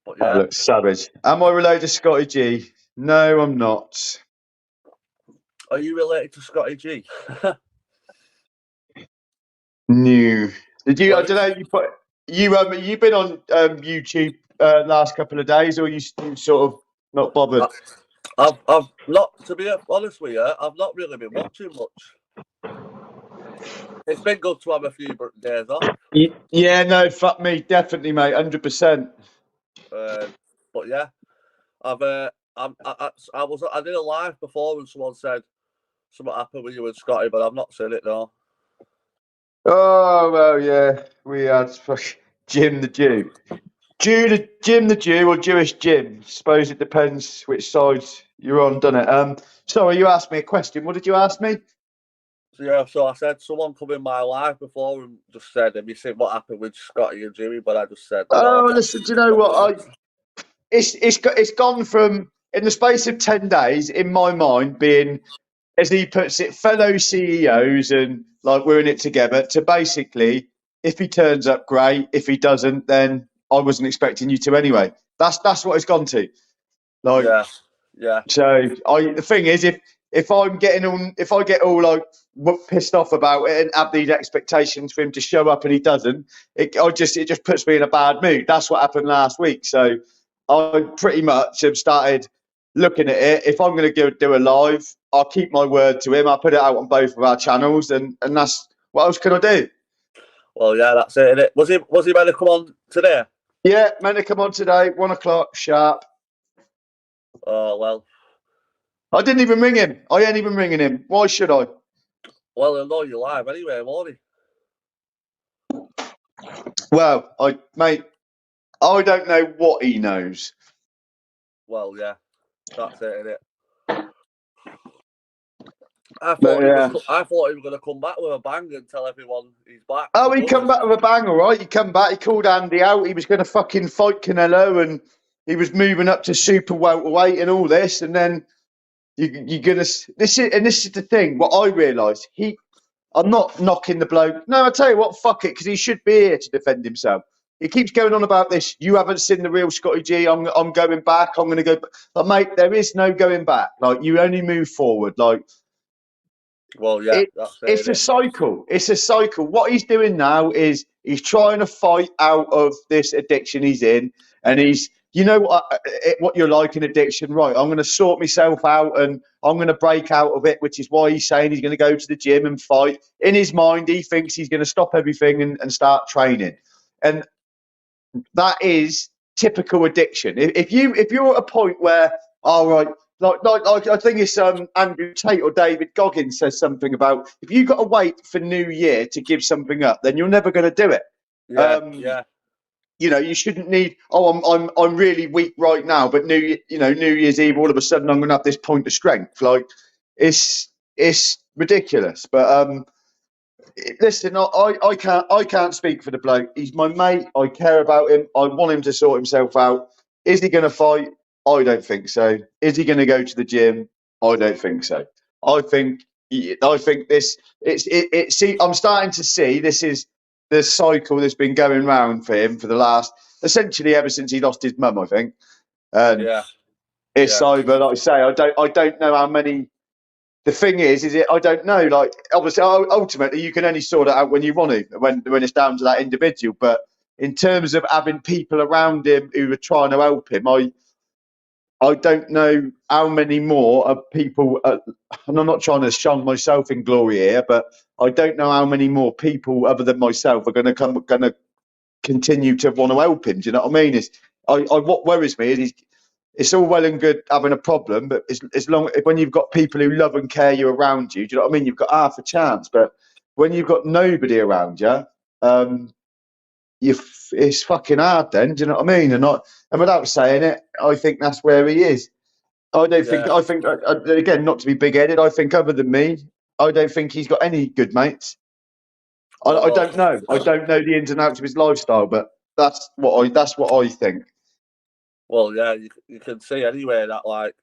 But yeah. That looks savage. Am I related to Scotty G? No, I'm not. Are you related to Scotty G? No. Did you? I don't know. You've been on YouTube last couple of days, or you sort of not bothered? I've not, to be honest with you, I've not really been watching much. It's been good to have a few days off. Yeah, no, fuck me, definitely, mate, 100%. But yeah, I did a live before when someone said something happened with you and Scotty, but I've not seen it now. Oh well, yeah, we had Jim the Jew. Jim the Jew or Jewish Jim. Suppose it depends which side you're on, doesn't it? Sorry, you asked me a question. What did you ask me? Yeah, so I said someone come in my life before and just said, "Have you seen what happened with Scotty and Jimmy?" But I just said, "No." Oh, listen, do you know what? It's gone from, in the space of 10 days, in my mind, being, as he puts it, fellow CEOs and like we're in it together, to basically, if he turns up, great. If he doesn't, then I wasn't expecting you to anyway. That's what it's gone to. Like, yeah. so the thing is, if I get all like pissed off about it and have these expectations for him to show up and he doesn't, it just puts me in a bad mood. That's what happened last week. So I pretty much have started looking at it. If I'm going to do a live, I'll keep my word to him. I'll put it out on both of our channels, and that's what else can I do? Well, yeah, that's it, innit? Was he meant to come on today? Yeah, meant to come on today, 1 o'clock sharp. Oh well. I didn't even ring him. I ain't even ringing him. Why should I? Well, he'll know you're live anyway, won't he? Well, mate, I don't know what he knows. Well, yeah, that's it, innit? I thought he was going to come back with a bang and tell everyone he's back. Oh, he come back with a bang, all right. He come back. He called Andy out. He was going to fucking fight Canelo, and he was moving up to super welterweight and all this. And then you're gonna. This is the thing. What I realised, I'm not knocking the bloke. No, I tell you what, fuck it, because he should be here to defend himself. He keeps going on about this. You haven't seen the real Scotty G. I'm going back. I'm going to go. But mate, there is no going back. Like, you only move forward. Like. Well, yeah, it's a cycle. It's a cycle. What he's doing now is he's trying to fight out of this addiction he's in, and you know what you're like in addiction, right? I'm going to sort myself out and I'm going to break out of it, which is why he's saying he's going to go to the gym and fight. In his mind, he thinks he's going to stop everything and start training, and that is typical addiction. If you're at a point where, all right. Like I think it's Andrew Tate or David Goggins says something about, if you've got to wait for New Year to give something up, then you're never going to do it. Yeah. You know, you shouldn't need. Oh, I'm really weak right now, but New Year's Eve, all of a sudden I'm going to have this point of strength. Like, it's ridiculous. But listen, I can't speak for the bloke. He's my mate. I care about him. I want him to sort himself out. Is he going to fight? I don't think so. Is he going to go to the gym? I don't think so. I think this. I'm starting to see this is the cycle that's been going round for him for the last, essentially ever since he lost his mum. I think. It's over. Like I say, I don't know how many. The thing is I don't know. Like, obviously, ultimately, you can only sort it out when you want to, when it's down to that individual. But in terms of having people around him who are trying to help him, I don't know how many more of people, and I'm not trying to shun myself in glory here, but I don't know how many more people other than myself are going to continue to want to help him. Do you know what I mean? What worries me is it's all well and good having a problem, but when you've got people who love and care you around you, do you know what I mean? You've got half a chance, but when you've got nobody around you, it's fucking hard then, do you know what I mean? And without saying it, I think that's where he is. I think again, not to be big-headed, I think other than me, I don't think he's got any good mates. I don't know. I don't know the ins and outs of his lifestyle, but that's what I think. Well, yeah, you can see anyway that, like,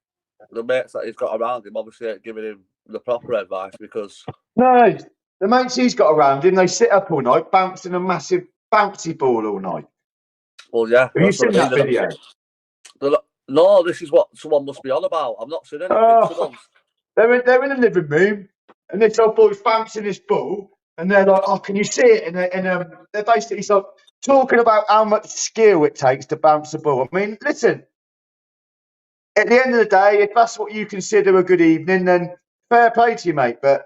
the mates that he's got around him obviously ain't giving him the proper advice, because no, the mates he's got around him, they sit up all night bouncing a massive bouncy ball all night. Well, yeah. Have you seen that video? No, this is what someone must be on about. I've not seen anything. They're in the living room, and this old boy's bouncing this ball, and they're like, "Oh, can you see it?" And they're basically talking about how much skill it takes to bounce a ball. I mean, listen. At the end of the day, if that's what you consider a good evening, then fair play to you, mate. But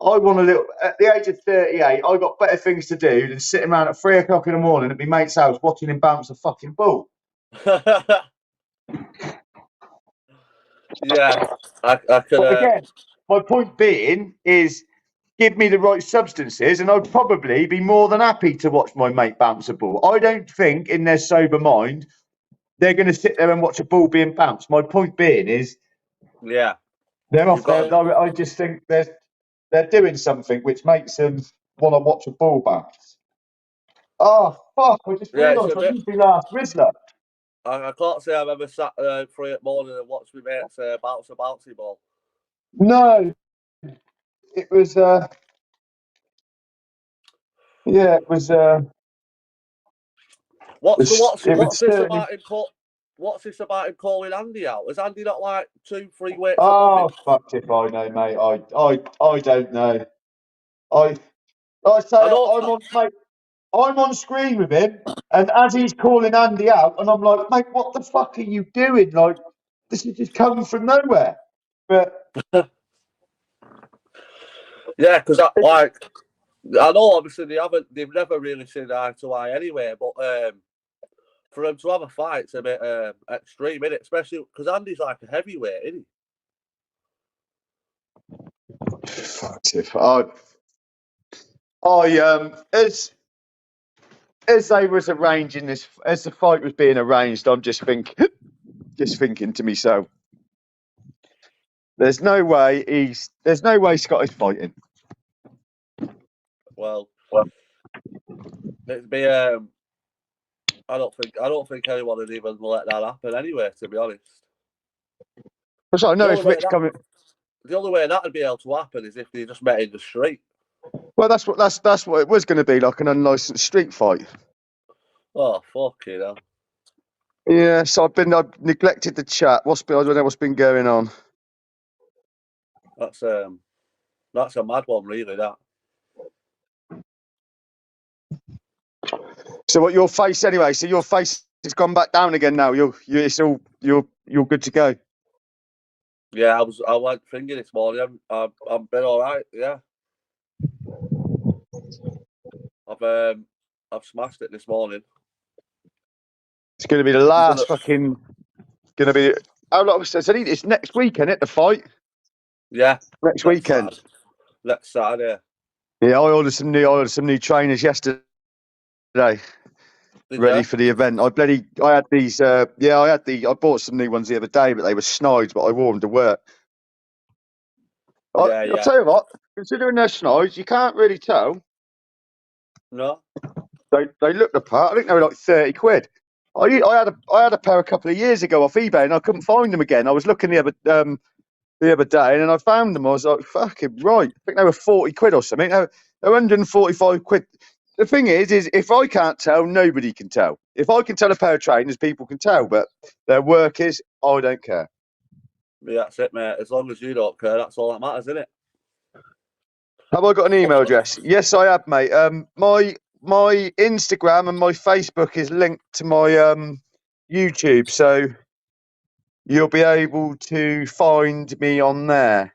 I want at the age of 38, I got better things to do than sitting around at 3 o'clock in the morning at my mate's house watching him bounce a fucking ball. Yeah, I could. But again, my point being is, give me the right substances, and I'd probably be more than happy to watch my mate bounce a ball. I don't think, in their sober mind, they're going to sit there and watch a ball being bounced. My point being is, yeah, they're off there. I just think they're doing something which makes them want to watch a ball bath. Oh fuck! I just Yeah, it's realised a I bit. used the last Rizzler. I can't say I've ever sat 3 in the morning and watched my mates bounce a bouncy ball. No, it was. Yeah, it was. What's It was this certainly. about him? What's this about him calling Andy out? Has Andy not like 2-3 weights above Oh him? fuck if I know, mate. I don't know. I say I know. I'm on screen with him, and as he's calling Andy out, and I'm like, mate, what the fuck are you doing? Like, this has just come from nowhere. But Yeah, because I know obviously they've never really seen eye to eye anyway, but for him to have a fight, it's a bit extreme, isn't it? Especially because Andy's like a heavyweight, isn't he? fuck if as they was arranging this, as the fight was being arranged, I'm just thinking to myself, there's no way Scotty's fighting. Well, it'd be I don't think anyone would even let that happen anyway, to be honest. Because I know if Rich coming. The only way that would be able to happen is if they just met in the street. Well, that's what it was going to be, like an unlicensed street fight. Oh fucking hell! Yeah, so I've neglected the chat. I don't know what's been going on. That's a mad one, really. That. So what your face anyway? So your face has gone back down again now. You're good to go. Yeah, I went thinking this morning. I've been all right. Yeah. I've smashed it this morning. It's going to be the last fucking. Going to be how long? It's next weekend, isn't it? The fight. Yeah. Next weekend. Next Saturday. Yeah, I ordered some new trainers yesterday. Ready for the event. I had these. I bought some new ones the other day, but they were snides. But I wore them to work. I'll tell you what. Considering they're snides, you can't really tell. No. They look the part. I think they were like 30 quid. I had a pair a couple of years ago off eBay, and I couldn't find them again. I was looking the other day, and then I found them. I was like, fucking right. I think they were 40 quid or something. They're 145 quid. The thing is if I can't tell, nobody can tell. If I can tell a pair of trainers, people can tell. But their work is, I don't care. Yeah, that's it, mate. As long as you don't care, that's all that matters, isn't it? Have I got an email address? Yes, I have, mate. My Instagram and my Facebook is linked to my YouTube, so you'll be able to find me on there.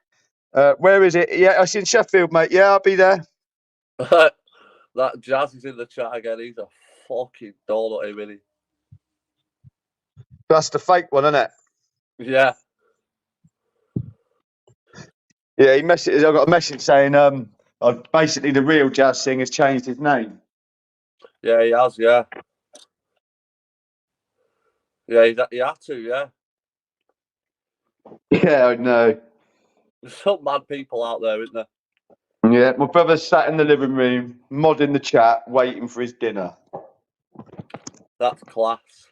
Where is it? Yeah, I see in Sheffield, mate. Yeah, I'll be there. That Jazz is in the chat again. He's a fucking donut, isn't he? That's the fake one, isn't it? Yeah. Yeah, I got a message saying basically the real Jazz Singh has changed his name. Yeah, he has, yeah. Yeah, he had to, yeah. Yeah, I know. There's some mad people out there, isn't there? Yeah, my brother's sat in the living room, modding the chat, waiting for his dinner. That's class.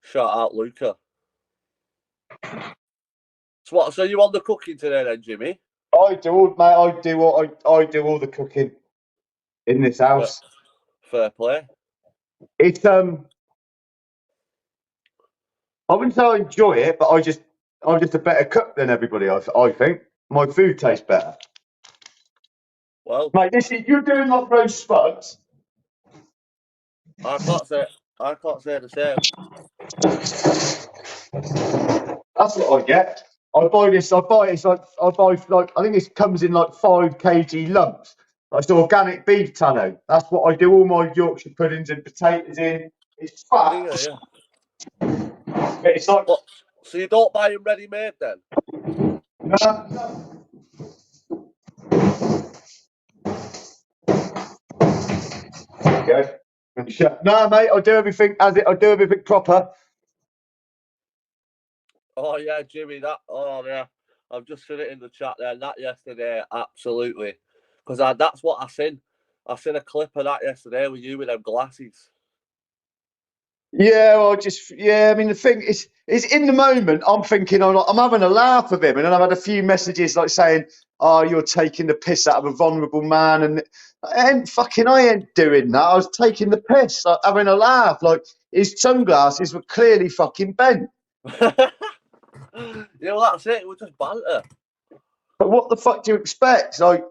Shout out, Luca. So you on the cooking today, then, Jimmy? I do all the cooking in this house. Fair play. It's I wouldn't say I enjoy it, but I'm just a better cook than everybody. I think my food tastes better. Well, mate, you're doing like roast spuds. I can't say the same. That's what I get. I buy it like I think it comes in like 5 kg lumps. It's organic beef tallow. That's what I do all my Yorkshire puddings and potatoes in. It's fat. Yeah. But it's like. What? So you don't buy them ready made then? No. Okay. No, mate. I do everything proper. Oh yeah, Jimmy. Oh yeah. I've just seen it in the chat there. That yesterday, absolutely, because that's what I seen. I seen a clip of that yesterday with you with them glasses. Yeah, well, I mean, the thing is in the moment, I'm thinking, I'm having a laugh with him, and then I've had a few messages like saying, "Oh, you're taking the piss out of a vulnerable man," and I ain't doing that. I was taking the piss, like having a laugh. Like his sunglasses were clearly fucking bent. Yeah, well, that's it. It was just banter. But what the fuck do you expect? Like,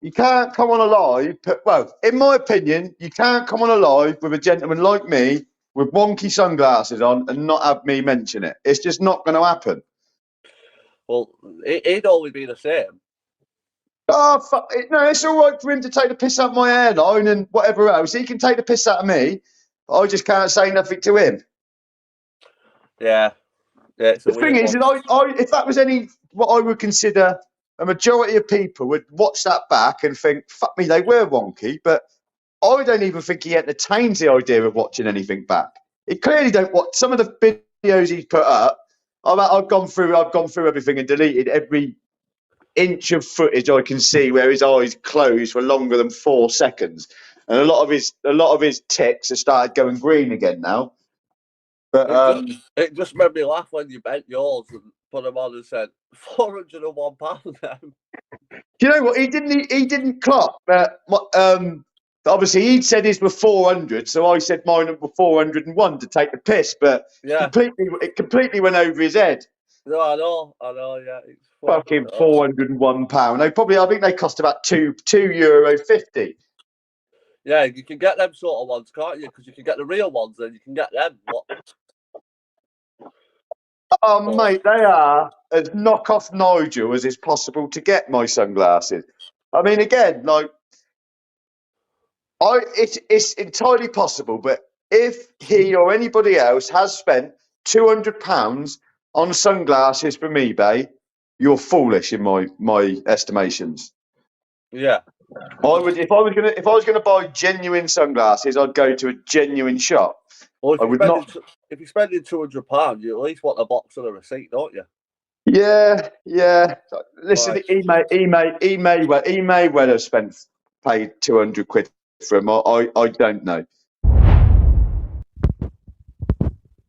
you can't come on a live. Well, in my opinion, you can't come on a live with a gentleman like me with wonky sunglasses on and not have me mention it. It's just not going to happen. Well, he'd always be the same. Oh, fuck it. No, it's all right for him to take the piss out of my airline and whatever else. He can take the piss out of me. I just can't say nothing to him. Yeah. It's The thing is, if that was what I would consider a majority of people would watch that back and think, fuck me, they were wonky, but I don't even think he entertains the idea of watching anything back. He clearly don't watch some of the videos he's put up. I've gone through everything and deleted every inch of footage I can see where his eyes closed for longer than 4 seconds, and a lot of his ticks have started going green again now. But it just made me laugh when you bent yours and put them on and said £401 then. Do you know what? He didn't clock that. Obviously, he'd said his were 400, so I said mine were 401 to take the piss. But it completely went over his head. No, I know, yeah. It's fucking £401. I think they cost about €2.50. Yeah, you can get them sort of ones, can't you? Because you can get the real ones, and you can get them. Oh, mate, they are as knockoff Nigel as it's possible to get my sunglasses. I mean, again, like, it's entirely possible, but if he or anybody else has spent £200 on sunglasses from eBay, you're foolish in my estimations. Yeah. If I was gonna buy genuine sunglasses, I'd go to a genuine shop. Well, if you're spending £200, you at least want a box and a receipt, don't you? Yeah. Listen, he may well have paid 200 quid for him. I don't know.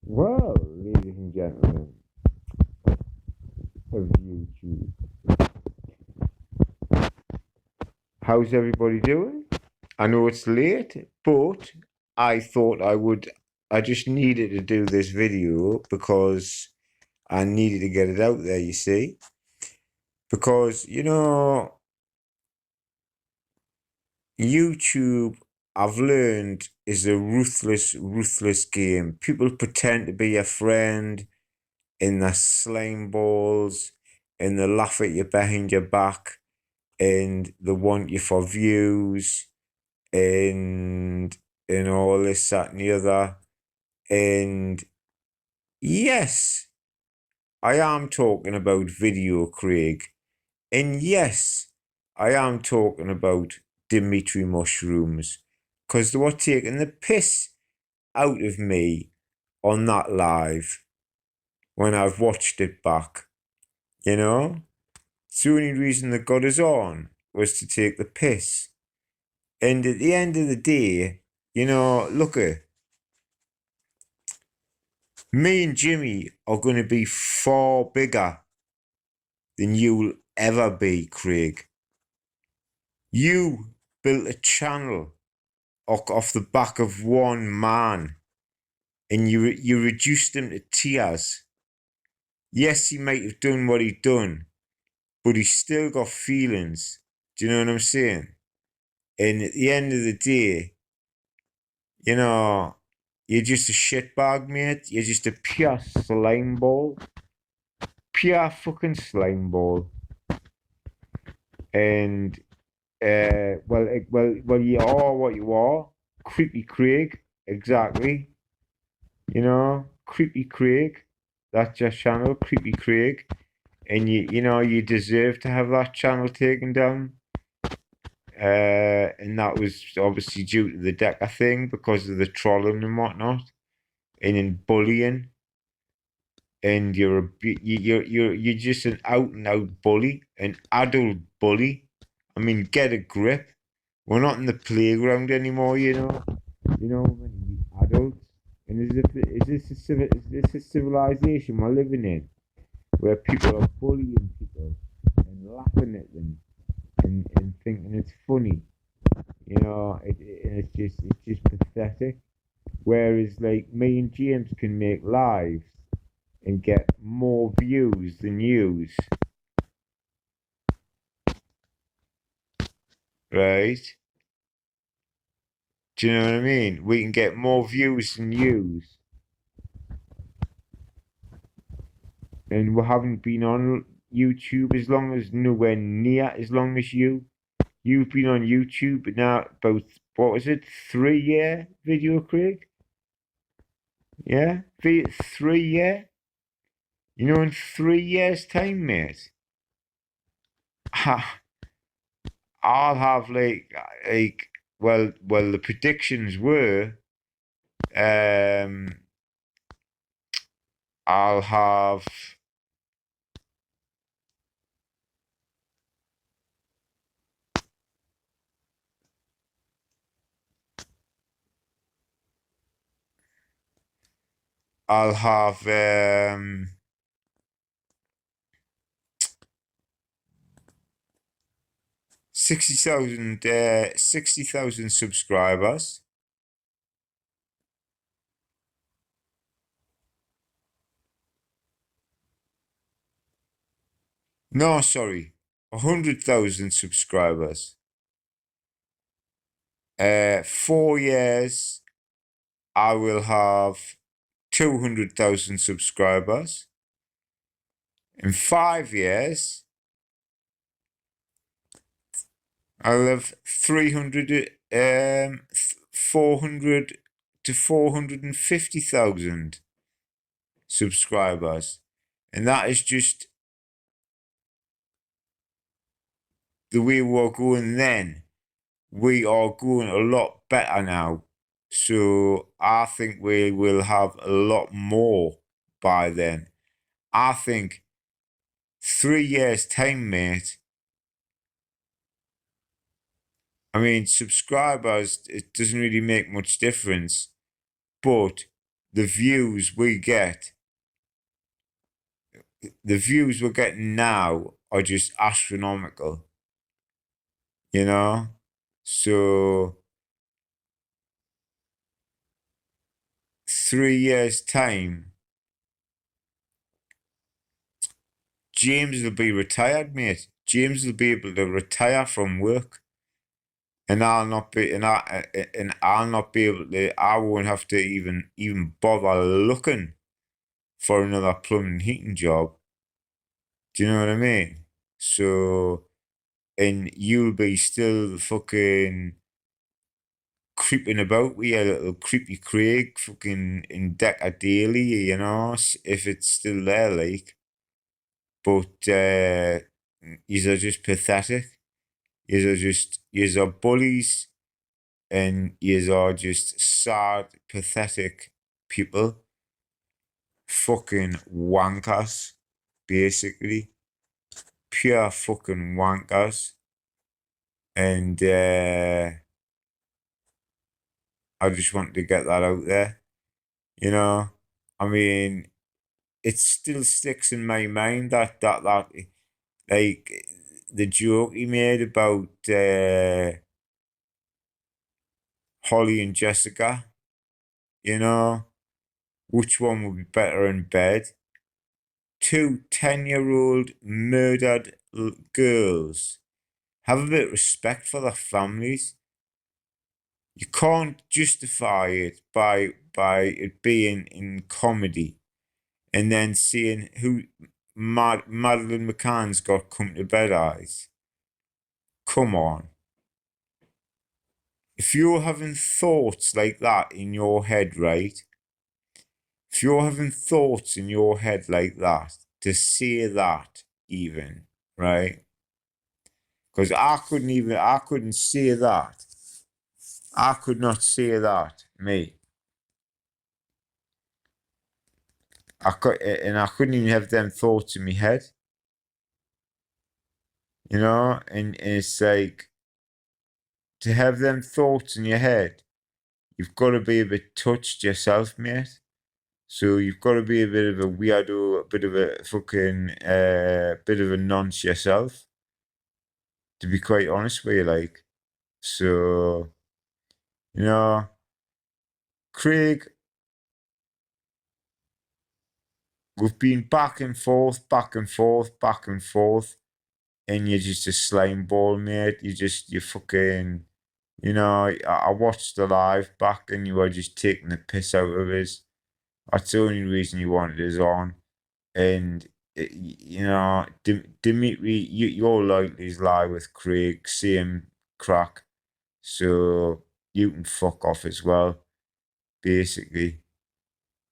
Well, ladies and gentlemen of YouTube, how's everybody doing? I know it's late, but I thought I just needed to do this video because I needed to get it out there, you see. Because, YouTube, I've learned, is a ruthless game. People pretend to be your friend, and they slime balls, and they laugh at you behind your back, and they want you for views, and all this, that, and the other. And yes, I am talking about video, Craig. And yes, I am talking about Dimitri Mushrooms, because they were taking the piss out of me on that live when I've watched it back. It's the only reason they got us on was to take the piss. And at the end of the day, look at me and Jimmy are going to be far bigger than you'll ever be, Craig. You built a channel off the back of one man, and you reduced him to tears. Yes, he might have done what he done, but he's still got feelings. Do you know what I'm saying? And at the end of the day, you're just a shitbag, mate. You're just a pure slime ball. Pure fucking slime ball. And, well, you are what you are. Creepy Craig, exactly. Creepy Craig. That's your channel, Creepy Craig. And you deserve to have that channel taken down. And that was obviously due to the Decker thing because of the trolling and whatnot, and in bullying. and you're just an out and out bully, an adult bully. I mean, get a grip. We're not in the playground anymore, you know. You know, we're meant to be adults. And is this a civilization we're living in, where people are bullying people and laughing at them and thinking it's funny? You know, it's just pathetic. Whereas, like, me and James can make lives and get more views than yous, right? Do you know what I mean? We can get more views than yous, and we haven't been on YouTube as long as nowhere near as long as you. You've been on YouTube now about, what was it, 3 year video, Craig? Yeah, 3 year. You know, in 3 years' time, mate, I'll have well, the predictions were, I'll have I'll have 60,000 subscribers. No, sorry, 100,000 subscribers. 4 years, I will have 200,000 subscribers. In 5 years, I'll have 400 to 450,000 subscribers, and that is just the way we're going then. We are going a lot better now, so I think we will have a lot more by then. I think 3 years' time, mate. I mean, subscribers, it doesn't really make much difference, but the views we're getting now are just astronomical, you know? So 3 years' time, James will be retired, mate. James will be able to retire from work, and I'll not be, and I'll not be able to. I won't have to even bother looking for another plumbing and heating job. Do you know what I mean? So, and you'll be still fucking creeping about with your little creepy Craig fucking in Decker Daily, you know, if it's still there, like. But yous are just pathetic. Yous are bullies, and yous are just sad, pathetic people. Fucking wankers, basically. Pure fucking wankers. And I just want to get that out there. You know, I mean, it still sticks in my mind that like the joke he made about Holly and Jessica, you know, which one would be better in bed? 2 10-year-old murdered girls. Have a bit of respect for their families. You can't justify it by it being in comedy, and then seeing who Madeline McCann's got come to bed eyes. Come on. If you're having thoughts like that in your head, right? If you're having thoughts in your head like that, to say that even, right? Because I couldn't say that. I could not say that, mate. I couldn't even have them thoughts in my head, you know. And it's like, to have them thoughts in your head, you've got to be a bit touched yourself, mate. So you've got to be a bit of a weirdo, a bit of a fucking bit of a nonce yourself, to be quite honest with you, like. So, you know, Craig, we've been back and forth, back and forth, back and forth, and you're just a slime ball, mate. You fucking, you know, I watched the live back and you were just taking the piss out of us. That's the only reason you wanted us on. And, you know, Dimitri, your loyalties lie with Craig, same crack. So you can fuck off as well, basically.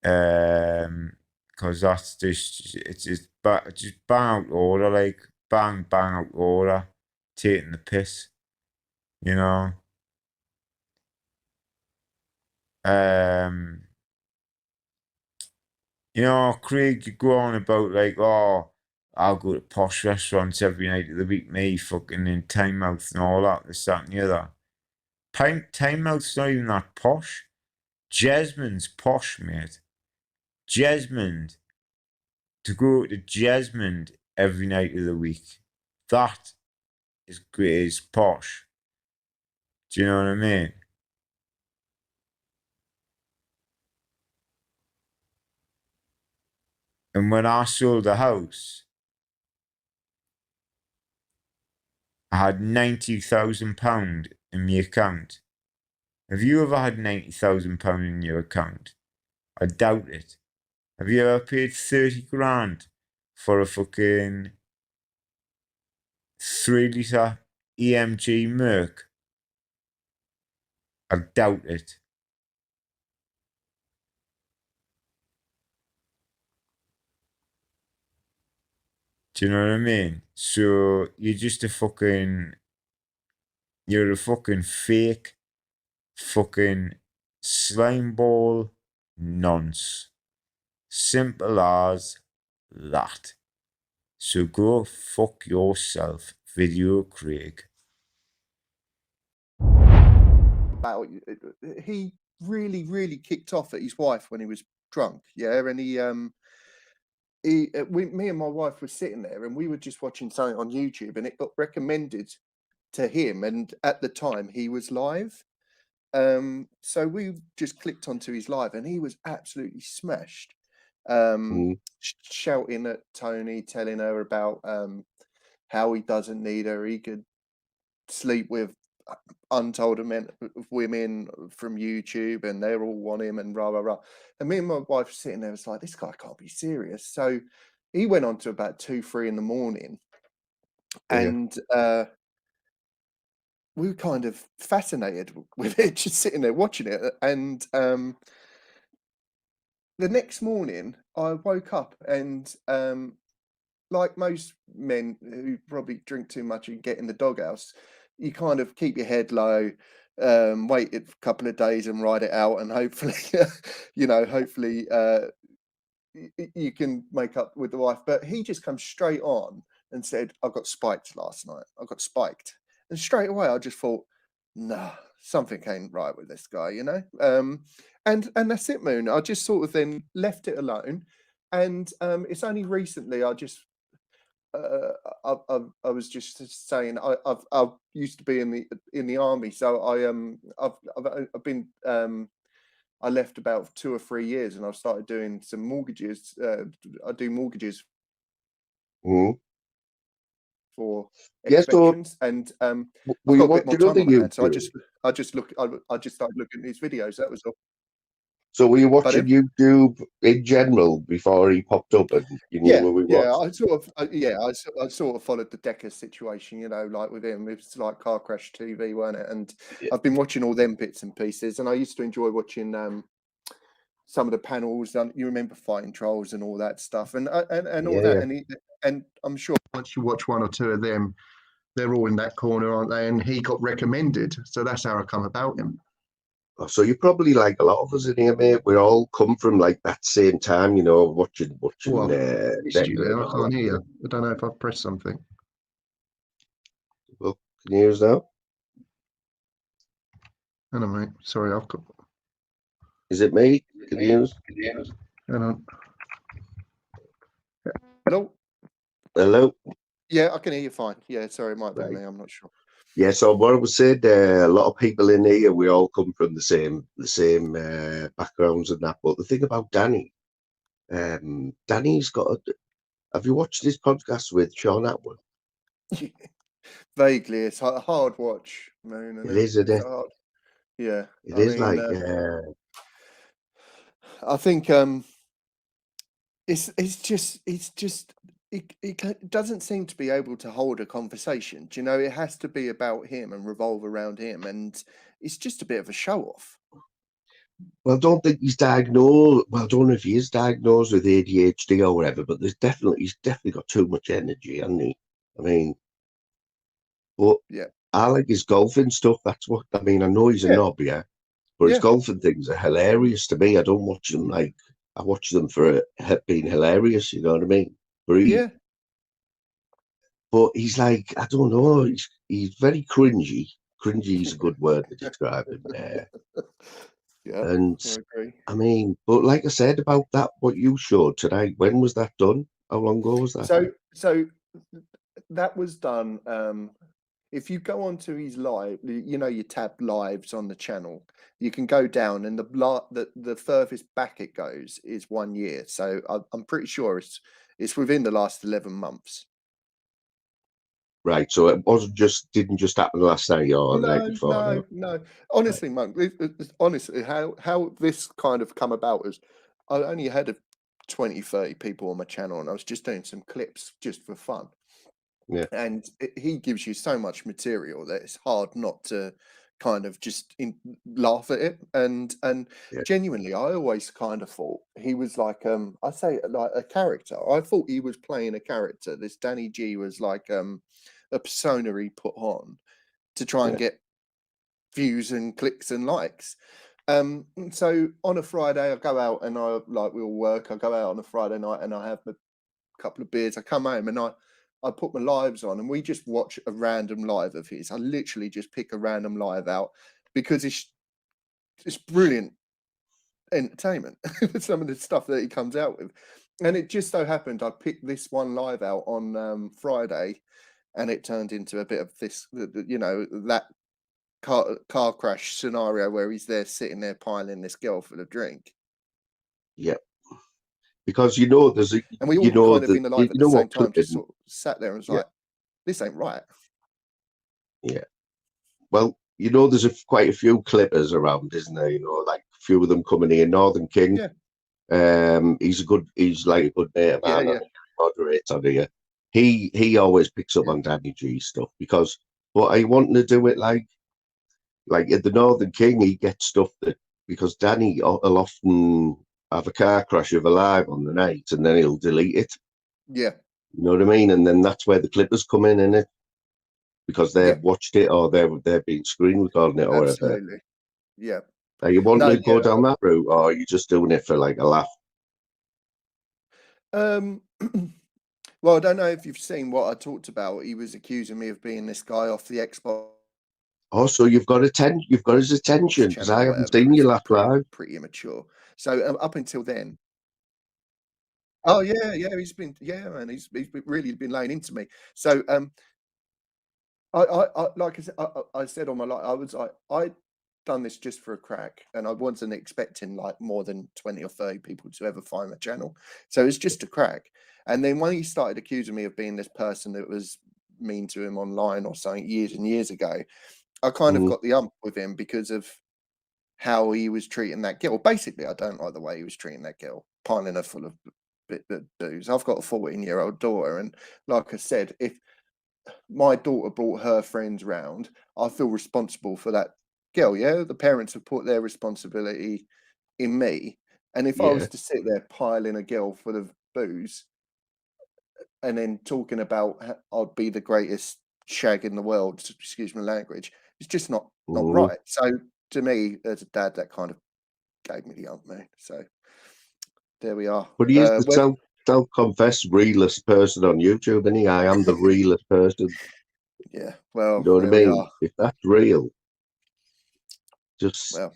Because that's it's just bang out order, like bang out order, taking the piss, you know. You know, Craig, you go on about like, oh, I'll go to posh restaurants every night of the week, me fucking in Time Out and all that, this, that, and the other. Time Out's not even that posh. Jesmond's posh, mate. Jesmond. To go to Jesmond every night of the week. That is great, is posh. Do you know what I mean? And when I sold the house, I had £90,000 in my account. Have you ever had £90,000 in your account? I doubt it. Have you ever paid 30 grand for a fucking 3-litre EMG Merc? I doubt it. Do you know what I mean? So you're just a fucking, you're a fucking fake, fucking slime ball nonce. Simple as that. So go fuck yourself, Video Craig. About he really kicked off at his wife when he was drunk, yeah, and me and my wife were sitting there and we were just watching something on YouTube and it got recommended to him, and at the time he was live, so we just clicked onto his live and he was absolutely smashed, shouting at Tony, telling her about how he doesn't need her, he could sleep with untold amount of women from YouTube and they all want him and rah rah rah. And me and my wife were sitting there, was like, this guy can't be serious. So he went on to about 2-3 in the morning, and we were kind of fascinated with it, just sitting there watching it. And the next morning I woke up and like most men who probably drink too much and get in the doghouse, you kind of keep your head low, wait a couple of days and ride it out, and hopefully, you know, hopefully you can make up with the wife. But he just comes straight on and said, I got spiked last night. I got spiked. And straight away I just thought, nah, something ain't right with this guy, you know? And that's it, Moon. I just sort of then left it alone. And it's only recently I just I was just saying I used to be in the army, so I've been I left about 2 or 3 years, and I've started doing some mortgages. I do mortgages for extensions, and I've got a bit more time on my hands. So I just started looking at these videos. That was all. So were you watching YouTube in general before he popped up, and you knew where we was? I sort of followed the Decker situation, you know, like with him. It was like Car Crash TV, weren't it? And I've been watching all them bits and pieces, and I used to enjoy watching some of the panels. You remember Fighting Trolls and all that stuff, and all that. And I'm sure once you watch 1 or 2 of them, they're all in that corner, aren't they? And he got recommended, so that's how I come about him. So you're probably like a lot of us in here, mate. We all come from like that same time, you know, watching What? Dexter and I all can't that. hear you. I don't know if I've pressed something. Well, can you hear us now? Hang on, mate. Sorry, I've got. Is it me? Can you hear us? Hang on. Hello? Hello? Yeah, I can hear you fine. Yeah, sorry, it might have been Right. me. I'm not sure. Yeah, so what I was saying, a lot of people in here, we all come from the same backgrounds and that. But the thing about Danny, Danny's got have you watched his podcast with Sean Atwood? Vaguely, it's a hard watch, Moon. It is, isn't It's it? hard. Yeah, It I is mean, like, I think it's just it doesn't seem to be able to hold a conversation. Do you know? It has to be about him and revolve around him, and it's just a bit of a show off. well, I don't think he's diagnosed. Well, I don't know if he is diagnosed with ADHD or whatever, but he's definitely got too much energy, hasn't he? I mean, but Yeah, I like his golfing stuff. That's what I mean. I know he's a yeah, knob, yeah, but his yeah, golfing things are hilarious to me. I don't watch them like I watch them for being hilarious. You know what I mean? yeah. But he's like, I don't know. He's very cringy. Cringy is a good word to describe him. Yeah, And I agree. I mean, but like I said about that, what you showed tonight, when was that done? How long ago was that? So that was done. If you go onto his live, you know, you tab lives on the channel, you can go down, and the furthest back it goes is 1 year. So I'm pretty sure it's within the last 11 months. Right. So it didn't just happen last night or the night before. No. Honestly, Monk, honestly, how this kind of come about is I only had 20, 30 people on my channel, and I was just doing some clips just for fun. Yeah. And he gives you so much material that it's hard not to kind of just laugh at it. And Yeah. genuinely, I always kind of thought he was like I say like a character. I thought he was playing a character. This Danny G was like a persona he put on to try and get views and clicks and likes. So on a Friday, I go out and we all work. I go out on a Friday night and I have a couple of beers. I come home and I put my lives on, and we just watch a random live of his. I literally just pick a random live out because it's brilliant entertainment. Some of the stuff that he comes out with, and it just so happened I picked this one live out on Friday, and it turned into a bit of this, you know, that car crash scenario where he's there sitting there piling this girl full of drink. Yeah. Because you know there's a and we all kind of in the live at the same time just sort of sat there and was like, this ain't right. Yeah. Well, you know there's quite a few clippers around, isn't there? You know, like a few of them coming here. Northern King. Yeah. He's like a good mate of mine. Yeah. Moderator here. He always picks up on Danny G stuff because what I wanting to do it like at the Northern King, he gets stuff that because Danny will often have a car crash of a live on the night and then he'll delete it. Yeah. You know what I mean? And then that's where the clippers come in it. Because they've watched it or they've been screen recording it or whatever. Absolutely. Yeah. Are you wanting to go down that route or are you just doing it for like a laugh? Well, I don't know if you've seen what I talked about. He was accusing me of being this guy off the Xbox. Oh, so you've got his attention because I haven't seen you laugh live. Pretty immature. So up until then. Oh yeah, he's been man. He's really been laying into me. So I like I said on my live, I was like I done this just for a crack, and I wasn't expecting like more than 20 or 30 people to ever find my channel. So it's just a crack. And then when he started accusing me of being this person that was mean to him online or something years and years ago, I kind of got the ump with him because of how he was treating that girl. Basically, I don't like the way he was treating that girl, piling her full of booze. I've got a 14-year-old daughter, and like I said, if my daughter brought her friends round, I feel responsible for that girl. Yeah, the parents have put their responsibility in me, and if I was to sit there piling a girl full of booze and then talking about I'd be the greatest shag in the world, excuse my language, it's just not right. So to me, as a dad, that kind of gave me the ump, man. So there we are. But he is the self-confessed realest person on YouTube, and I am the realest person. Yeah, well, You know what I there we mean? are. If that's real, just well,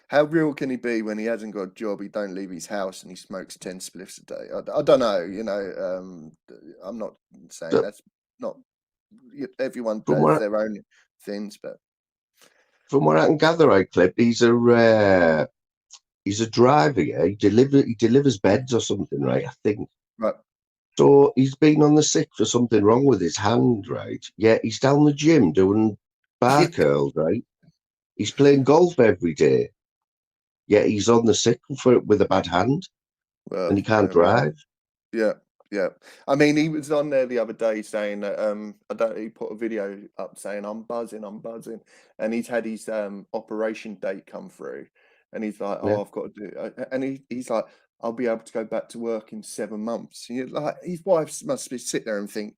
how real can he be when he hasn't got a job? He don't leave his house and he smokes 10 spliffs a day. I don't know. You know, I'm not saying that's not. Everyone does their own things, but from what I can gather, Clip, he's a driver. Yeah, he delivers beds or something, right? I think. Right. So he's been on the sick for something wrong with his hand, right? Yeah, he's down the gym doing bar curls, right? He's playing golf every day. Yeah, he's on the sick with a bad hand, and he can't drive. Yeah, yeah. I mean, he was on there the other day saying that he put a video up saying I'm buzzing, and he's had his operation date come through, and he's like, Yeah. I've got to do it. And he's like, I'll be able to go back to work in 7 months. And like, his wife must be sit there and think,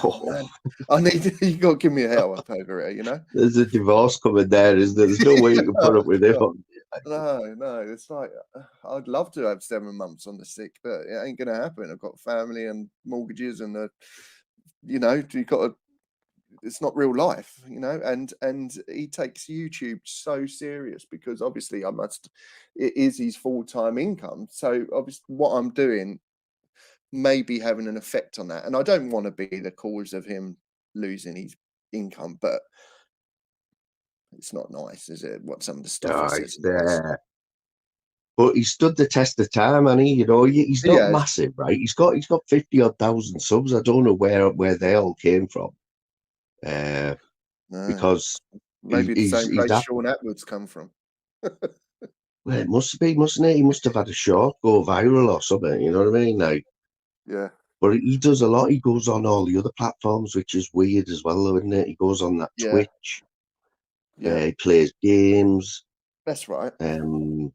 man, I need you got to give me a help up over here, you know. There's a divorce coming there, isn't there? There's no way you can put up with it. No, it's like I'd love to have 7 months on the sick, but it ain't gonna happen. I've got family and mortgages, and you know, you got to. It's not real life, you know. And he takes YouTube so serious because obviously it is his full-time income. So obviously, what I'm doing may be having an effect on that, and I don't want to be the cause of him losing his income, but it's not nice, is it? What some of the stuff he says. But he stood the test of time, and you know, he's not massive, right? He's got 50,000 subs. I don't know where they all came from, because maybe the same place Sean Atwood's come from. Well, it must be, mustn't it? He must have had a short go viral or something. You know what I mean? Like, yeah. But he does a lot. He goes on all the other platforms, which is weird as well, though, isn't it? He goes on that Twitch. Yeah. He plays games. That's right. It's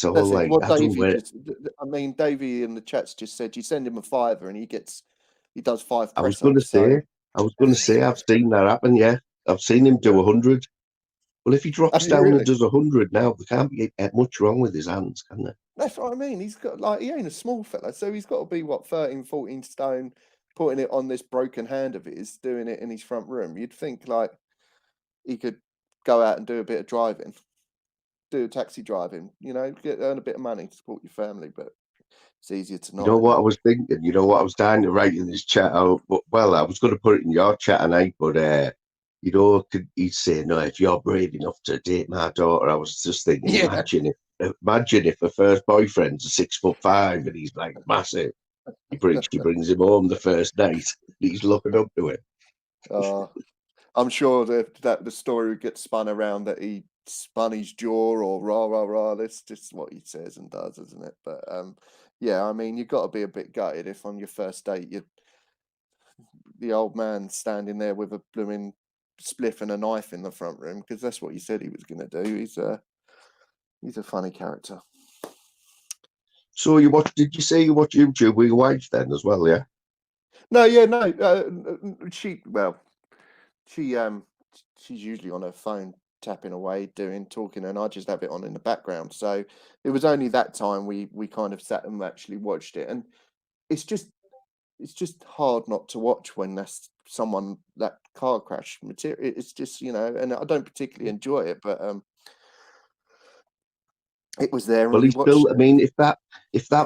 all like, I mean, Davey in the chat's just said you send him a $5 and he does 5 I was press-ups. going to say, I've seen that happen. Yeah, I've seen him do 100. Well, if he drops down and does 100 now, there can't be much wrong with his hands, can there? That's what I mean. He's got he ain't a small fella, so he's got to be 13, 14 stone, putting it on this broken hand of his, doing it in his front room. You'd think like he could go out and do a bit of driving, do taxi driving, you know, earn a bit of money to support your family, but it's easier to not. You know what I was thinking? You know what I was dying to write in this chat? I was going to put it in your chat tonight, but you know, he'd say, no, if you're brave enough to date my daughter. I was just thinking, imagine if her first boyfriend's 6'5" and he's like massive. She brings him home the first night. He's looking up to it. I'm sure that the story would get spun around that he spun his jaw or rah. That's just what he says and does, isn't it? But yeah, I mean, you've got to be a bit gutted if on your first date the old man standing there with a blooming spliff and a knife in the front room, because that's what he said he was going to do. He's a funny character. So did you say you watch YouTube with your wife then as well? Yeah. No. She's usually on her phone tapping away, talking, and I just have it on in the background. So it was only that time we kind of sat and actually watched it, and it's just hard not to watch when that's someone that car crash material. It's just, you know, and I don't particularly enjoy it, but it was there. Well, he's still. I mean, if that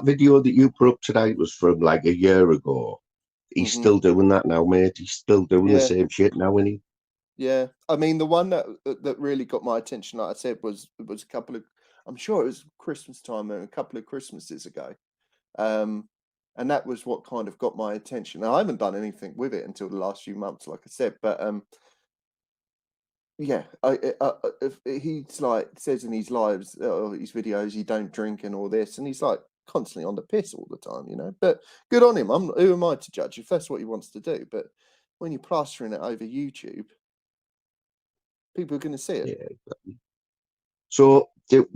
video that you put up tonight was from like a year ago, he's still doing that now, mate. He's still doing the same shit now, isn't he? Yeah, I mean, the one that really got my attention, like I said, was a couple of. I'm sure it was Christmas time, a couple of Christmases ago, and that was what kind of got my attention. Now, I haven't done anything with it until the last few months, like I said, but yeah, if he's like says in his lives, his videos, he don't drink and all this, and he's like constantly on the piss all the time, you know. But good on him. Who am I to judge if that's what he wants to do? But when you're plastering it over YouTube, people are going to see it. Yeah, exactly. So did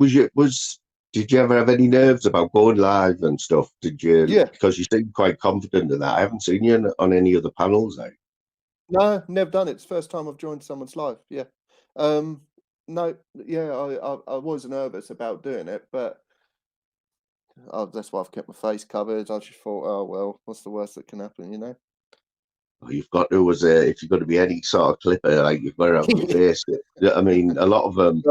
you ever have any nerves about going live and stuff? Did you? Yeah. Because you seem quite confident in that. I haven't seen you on any other panels, though. No, never done it. It's the first time I've joined someone's live. Yeah. No, yeah, I was nervous about doing it, but that's why I've kept my face covered. I just thought, oh well, what's the worst that can happen, you know? You've got to, if you're going to be any sort of clipper, like you've got to have your face. I mean, a lot of them,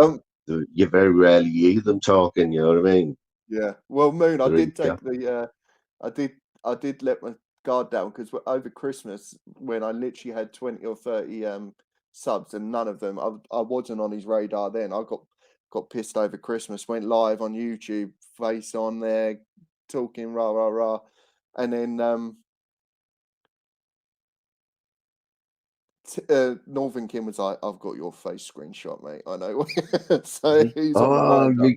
you very rarely hear them talking. You know what I mean? Yeah. Well, Moon, I They're did in take the, I did let my guard down because over Christmas when I literally had 20 or 30 subs and none of them, I wasn't on his radar then. I got pissed over Christmas, went live on YouTube, face on there, talking rah rah rah, and then Northern Kim was like, "I've got your face screenshot, mate. I know." So he's on the Oh, wind up.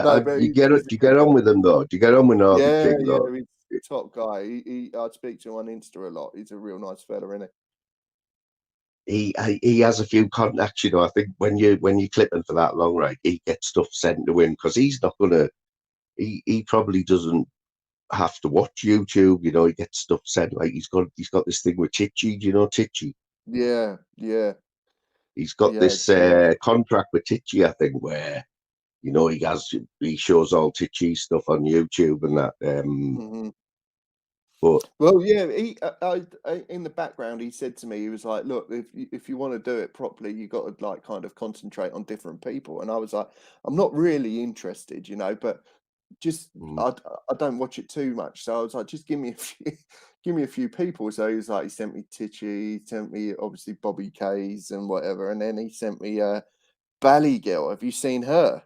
No, but you he's get a do you good get on guy. with him though? Do you get on with Northern Yeah, King yeah, though? he's a top guy. I speak to him on Insta a lot. He's a real nice fella, isn't He has a few contacts. You know, I think when you clipping for that long, right, he gets stuff sent to him because he's not gonna. He probably doesn't have to watch YouTube. You know, he gets stuff sent. Like he's got this thing with Titchy. Do you know Titchy? he? Yeah, yeah, He's got yeah, this true. contract with Titchy, I think, where you know he shows all Titchy stuff on YouTube and that. Hmm. But Well, yeah, in the background, he said to me, he was like, "Look, if you want to do it properly, you got to like kind of concentrate on different people." And I was like, "I'm not really interested, you know, but just I don't watch it too much." So I was like, "Just give me a few, give me a few people." So he was like, he sent me Titchy, he sent me obviously Bobby K's and whatever, and then he sent me Bally Girl. Have you seen her?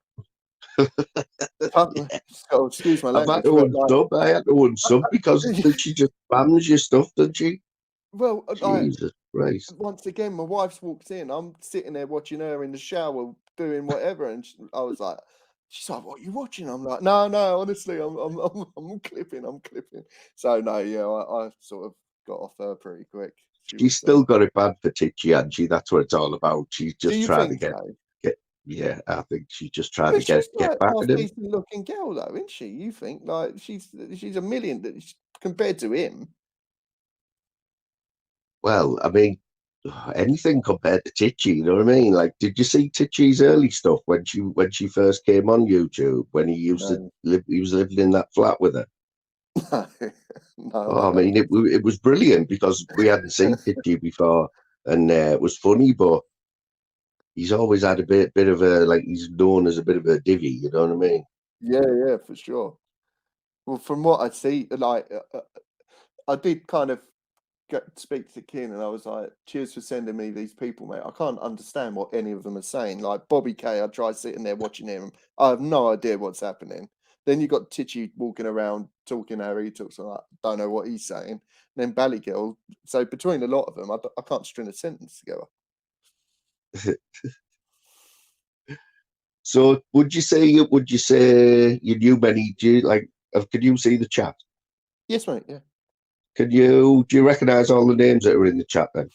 yeah. Oh, excuse my I've had language, to but like, unsub. I had to unsub because she just spams your stuff, doesn't she? well, like. Jesus Christ. Once again, my wife's walked in. I'm sitting there watching her in the shower doing whatever, and I was like, "She's like, what are you watching?" I'm like, "No, no, honestly, I'm clipping, I'm clipping." So no, yeah, I sort of got off her pretty quick. She She's was. still got it bad for Titchy, and she that's what it's all about. She's Do just you trying to think so? get yeah, I think she's just trying But to she's get like back half at him. decent looking girl, though, isn't she? You think like she's a million compared to him? Well, I mean, anything compared to Titchy, you know what I mean? Like, did you see Titchy's early stuff when she first came on YouTube? When he used to No, live, he was living in that flat with her. no, no, I Oh, I don't mean, think so. it was brilliant because we hadn't seen Titchy before, and it was funny, but he's always had a bit of a like he's known as a bit of a divvy, you know what I mean? Yeah, yeah, for sure. Well, from what I see, like I did kind of speak to Ken, and I was like, "Cheers for sending me these people, mate. I can't understand what any of them are saying." Like Bobby K, I try sitting there watching him. I have no idea what's happening. Then you got Titchy walking around talking how he talks. Like, don't know what he's saying. Then Ballygirl. So between a lot of them, I can't string a sentence together. So would you say you knew many? Do you like? Can you see the chat? Yes, mate. Yeah. Do you recognise all the names that are in the chat then?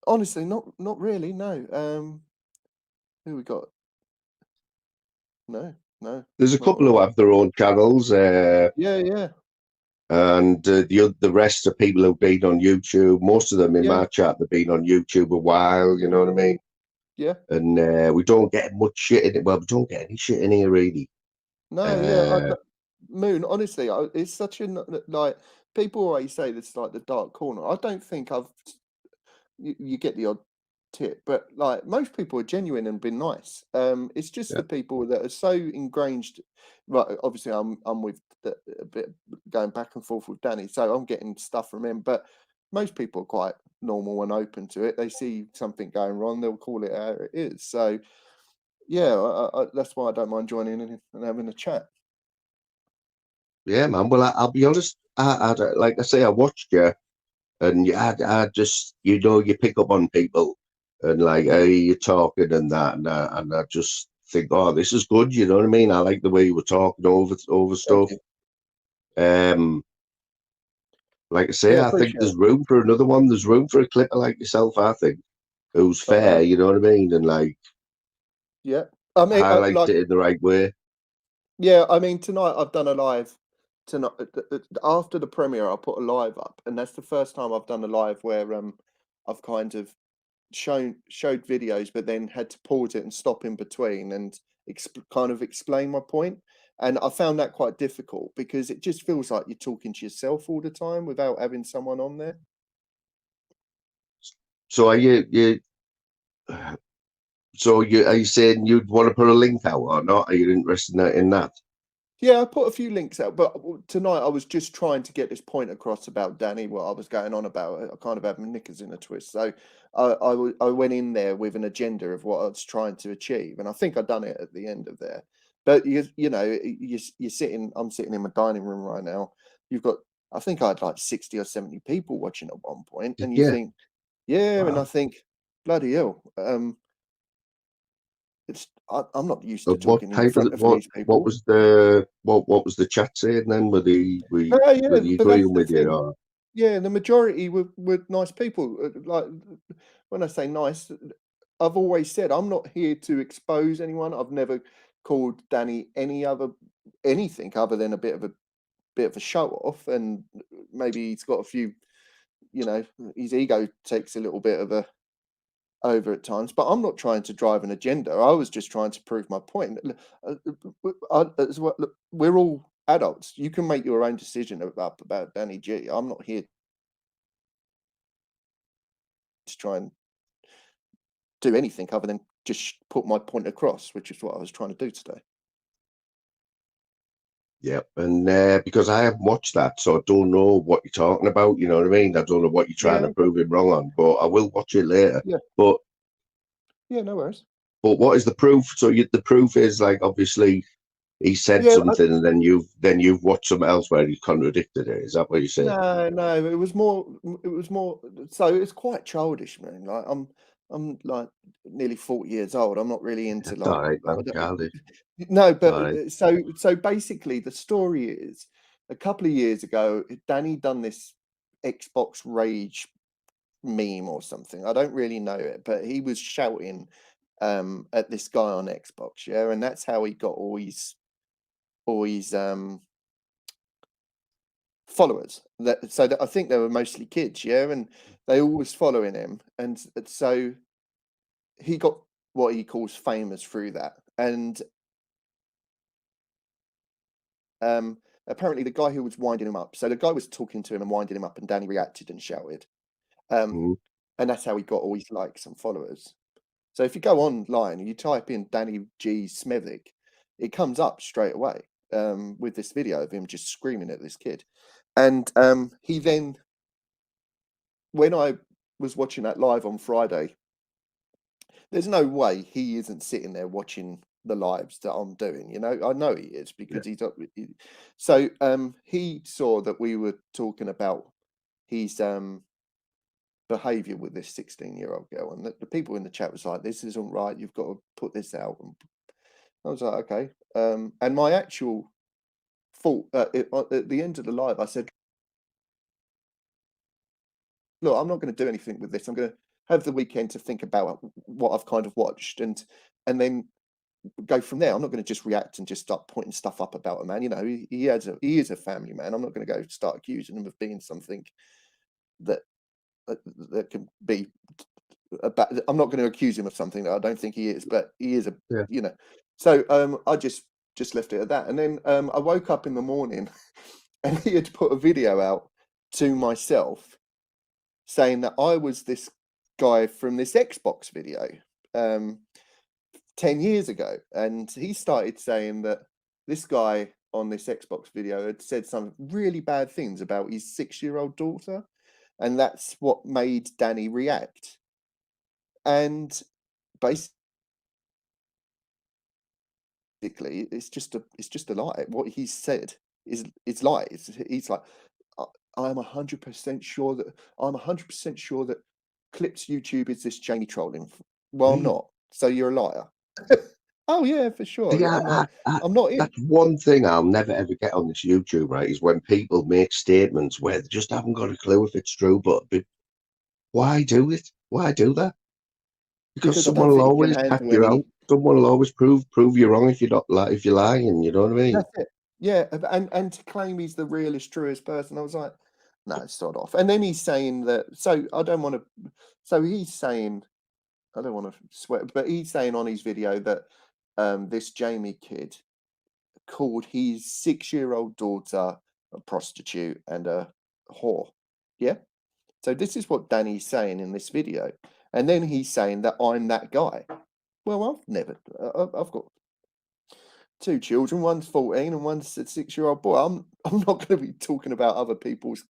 Honestly, not really. No. Who we got? No, no, There's a not couple who really. have their own channels, Yeah, yeah, and the rest are people who've been on YouTube. Most of them in yeah, my chat have been on YouTube a while. You know what I mean? yeah. And we don't get much shit in it. Well, we don't get any shit in here really. No, yeah, Uh, Moon. Honestly, it's such a like people always say this is like the dark corner. I don't think you get the odd tip, but like most people are genuine and been nice. It's just yeah. the people that are so ingrained. Right, obviously, I'm with a bit going back and forth with Danny, so I'm getting stuff from him. But most people are quite normal and open to it. They see something going wrong, they'll call it how it is. So yeah, that's why I don't mind joining in and having a chat. Yeah, man. Well, I'll be honest. Like I say, I watched you, and I just, you know, you pick up on people, and like how you're talking and that, and I just think, oh, this is good. You know what I mean? I like the way you were talking over Thank stuff. you. Um, like I say, Yeah, I think appreciate there's it. room for another one. There's room for a clipper like yourself. I think who's Top fair. man. You know what I mean? And like Yeah, I mean, highlights like. it in the right way. Yeah, I mean, tonight I've done a live. Tonight, after the premiere, I put a live up, and that's the first time I've done a live where I've kind of showed videos, but then had to pause it and stop in between and kind of explain my point. And I found that quite difficult because it just feels like you're talking to yourself all the time without having someone on there. So are you saying you'd want to put a link out or not? Are you interested in that? Yeah, I put a few links out, but tonight I was just trying to get this point across about Danny, what I was going on about. I kind of had my knickers in a twist. So I went in there with an agenda of what I was trying to achieve, and I think I've done it at the end of there. But you know, you're sitting. I'm sitting in my dining room right now. You've got, I think I had like 60 or 70 people watching at one point, and you Yeah. think, yeah, and I Wow. think, bloody hell. I'm not used to What talking in type front of of these people. what was the chat saying then? Were they Yeah, but that's agreeing the with you? thing. Or? Yeah, the majority were nice people. Like, when I say nice, I've always said I'm not here to expose anyone. I've never called Danny anything other than a bit of a show off, and maybe he's got a few, you know, his ego takes a little bit of a over at times. But I'm not trying to drive an agenda. I was just trying to prove my point. Look, we're all adults. You can make your own decision about Danny G. I'm not here to try and do anything other than just put my point across, which is what I was trying to do today. Yeah, and because I haven't watched that, so I don't know what you're talking about. You know what I mean? I don't know what you're trying to prove him wrong on, but I will watch it later. Yeah. But yeah, no worries. But what is the proof? So the proof is like obviously he said something, and then you've watched something else where he contradicted it. Is that what you're saying? No, it was more. So it's quite childish, man. Like I'm like nearly 40 years old. I'm not really into That's like. all right, man. Childish. No, but All right. so basically the story is a couple of years ago, Danny done this Xbox Rage meme or something. I don't really know it, but he was shouting at this guy on Xbox, yeah, and that's how he got all his followers. I think they were mostly kids, yeah, and they all was following him, and so he got what he calls famous through that. And apparently the guy who was winding him up, so the guy was talking to him and winding him up, and Danny reacted and shouted, and that's how he got all his likes and followers. So if you go online and you type in Danny G Smethwick, it comes up straight away with this video of him just screaming at this kid. And he then, when I was watching that live on Friday, there's no way he isn't sitting there watching the lives that I'm doing. You know, I know he is because he's up. So he saw that we were talking about his behavior with this 16-year-old girl, and the people in the chat was like, "This isn't right. You've got to put this out." And I was like, "Okay." And my actual thought at the end of the live, I said, "Look, I'm not going to do anything with this. I'm going to have the weekend to think about what I've kind of watched, and then go from there. I'm not going to just react and just start pointing stuff up about a man. You know, he is a family man. I'm not going to go start accusing him of being something that can be." I'm not going to accuse him of something that I don't think he is, but he is you know. So I just left it at that, and then I woke up in the morning, and he had put a video out to myself saying that I was this guy from this Xbox video 10 years ago, and he started saying that this guy on this Xbox video had said some really bad things about his 6-year-old daughter, and that's what made Danny react. And basically, it's just a lie. What he said is lies. He's like, I'm 100% sure that Clips YouTube is this Jamie trolling. Well, I'm not. So you're a liar. Oh yeah, for sure. Yeah, I'm like, I'm not in. That's one thing I'll never ever get on this YouTube, right? Is when people make statements where they just haven't got a clue if it's true. But why do it? Why do that? Because I someone don't will think you can always back handle you any. out. Someone will always prove you wrong if you're lying. You know what I mean? That's it. Yeah, and to claim he's the realest, truest person, I was like, no, start off. And then he's saying that. So I don't want to. So he's saying I don't want to swear, but he's saying on his video that this Jamie kid called his 6-year-old daughter a prostitute and a whore. Yeah. So this is what Danny's saying in this video, and then he's saying that I'm that guy. Well, I've got 2 children. One's 14 and one's a 6-year-old boy. I'm not going to be talking about other people's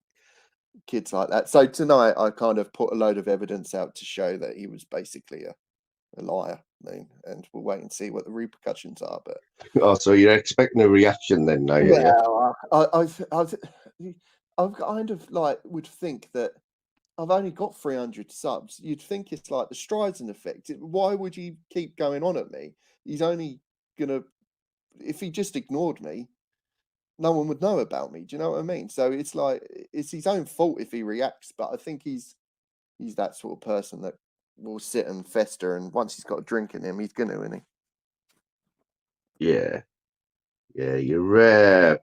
kids like that. So tonight I kind of put a load of evidence out to show that he was basically a liar. I mean, and we'll wait and see what the repercussions are. But Oh, so you're expecting a reaction then now, yeah? I've kind of like would think that I've only got 300 subs. You'd think it's like the Streisand effect. Why would you keep going on at me? He's only gonna, if he just ignored me, no one would know about me. Do you know what I mean? So it's like it's his own fault if he reacts. But I think he's that sort of person that will sit and fester, and once he's got a drink in him, he's gonna, isn't he? Yeah. You're